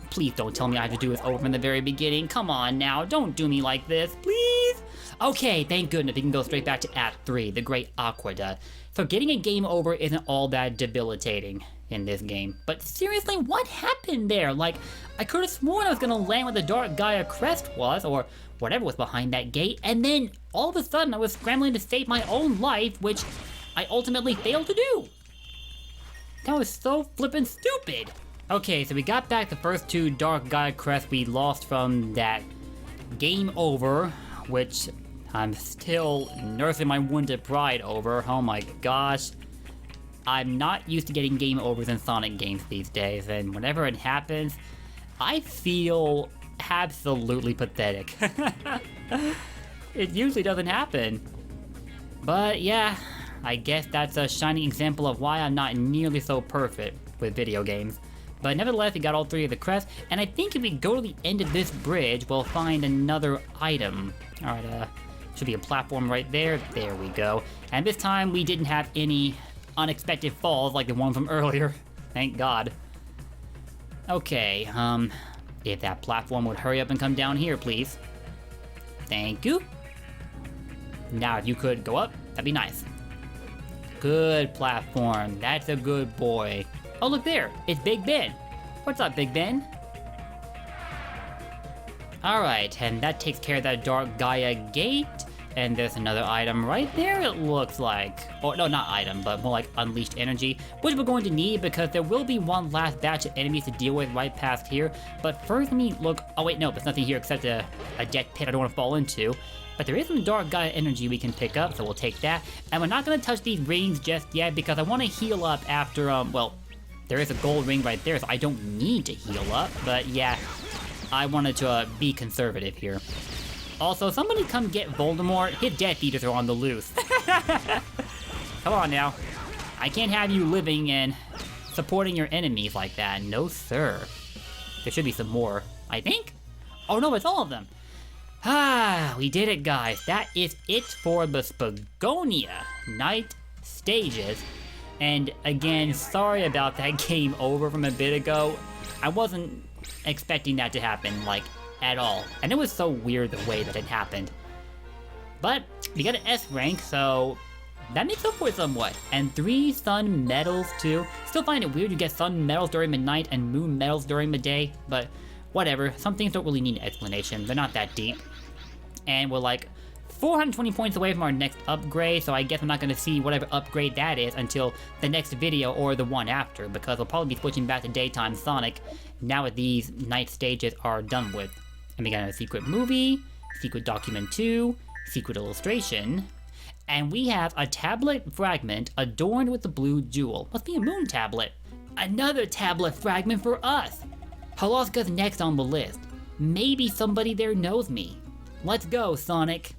S2: Please don't tell me I have to do this over from the very beginning. Come on now, don't do me like this, please! Okay, thank goodness we can go straight back to Act 3, the Great Aqueduct. So getting a game over isn't all that debilitating in this game. But seriously, what happened there? Like, I could have sworn I was gonna land where the Dark Gaia crest was, or whatever was behind that gate, and then all of a sudden I was scrambling to save my own life, which I ultimately failed to do. That was so flippin' stupid. Okay, so we got back the first 2 Dark Gaia crests we lost from that game over, which I'm still nursing my wounded pride over. Oh my gosh. I'm not used to getting game overs in Sonic games these days, and whenever it happens, I feel absolutely pathetic. It usually doesn't happen. But yeah, I guess that's a shining example of why I'm not nearly so perfect with video games. But nevertheless, we got all 3 of the crests, and I think if we go to the end of this bridge, we'll find another item. Alright, should be a platform right there. There we go. And this time, we didn't have any unexpected falls like the one from earlier. Thank God. Okay, if that platform would hurry up and come down here, please. Thank you. Now, if you could go up, that'd be nice. Good platform. That's a good boy. Oh, look there. It's Big Ben. What's up, Big Ben? Alright, and that takes care of that Dark Gaia gate. And there's another item right there, it looks like. Or no, not item, but more like unleashed energy, which we're going to need because there will be one last batch of enemies to deal with right past here. But first, let me look. Oh wait, no, there's nothing here except a jet pit I don't want to fall into. But there is some Dark Gaia energy we can pick up, so we'll take that. And we're not going to touch these rings just yet because I want to heal up after, well, there is a gold ring right there, so I don't need to heal up. But yeah, I wanted to be conservative here. Also, somebody come get Voldemort. His Death Eaters are on the loose. Come on now. I can't have you living and supporting your enemies like that. No, sir. There should be some more, I think. Oh no, it's all of them. Ah, we did it, guys. That is it for the Spagonia night stages. And again, sorry about that game over from a bit ago. I wasn't expecting that to happen, like, at all. And it was so weird the way that it happened. But we got an S rank, so that makes up for it somewhat. And 3 sun medals too. Still find it weird you get sun medals during the night and moon medals during the day, but whatever. Some things don't really need an explanation. They're not that deep. And we're like 420 points away from our next upgrade, so I guess I'm not going to see whatever upgrade that is until the next video or the one after, because we'll probably be switching back to daytime Sonic now that these night stages are done with. And we got a secret movie, secret document 2, secret illustration, and we have a tablet fragment adorned with the blue jewel. Must be a moon tablet. Another tablet fragment for us. Halaska's next on the list. Maybe somebody there knows me. Let's go, Sonic.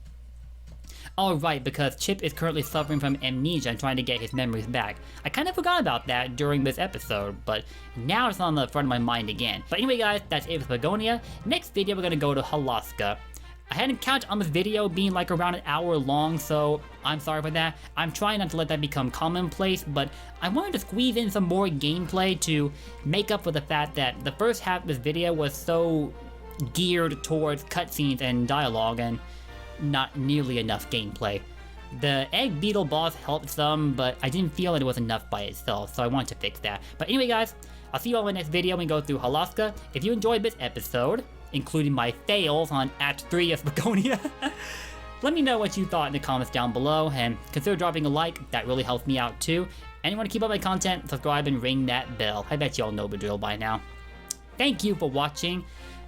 S2: Alright, because Chip is currently suffering from amnesia and trying to get his memories back. I kind of forgot about that during this episode, but now it's on the front of my mind again. But anyway guys, that's it for Spagonia. Next video we're gonna go to Halaska. I hadn't counted on this video being like around an hour long, so I'm sorry for that. I'm trying not to let that become commonplace, but I wanted to squeeze in some more gameplay to make up for the fact that the first half of this video was so geared towards cutscenes and dialogue and not nearly enough gameplay. The Egg Beetle boss helped some, but I didn't feel that it was enough by itself, so I wanted to fix that. But anyway guys, I'll see you all in the next video when we go through Halaska. If you enjoyed this episode, including my fails on Act 3 of Spagonia, let me know what you thought in the comments down below, and consider dropping a like, that really helps me out too. And you want to keep up my content, subscribe and ring that bell. I bet you all know the drill by now. Thank you for watching.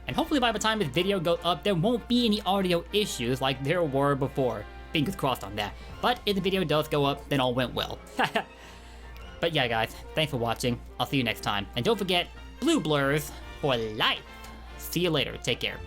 S2: And hopefully by the time this video goes up, there won't be any audio issues like there were before. Fingers crossed on that. But if the video does go up, then all went well. But yeah guys, thanks for watching. I'll see you next time. And don't forget, blue blurs for life. See you later. Take care.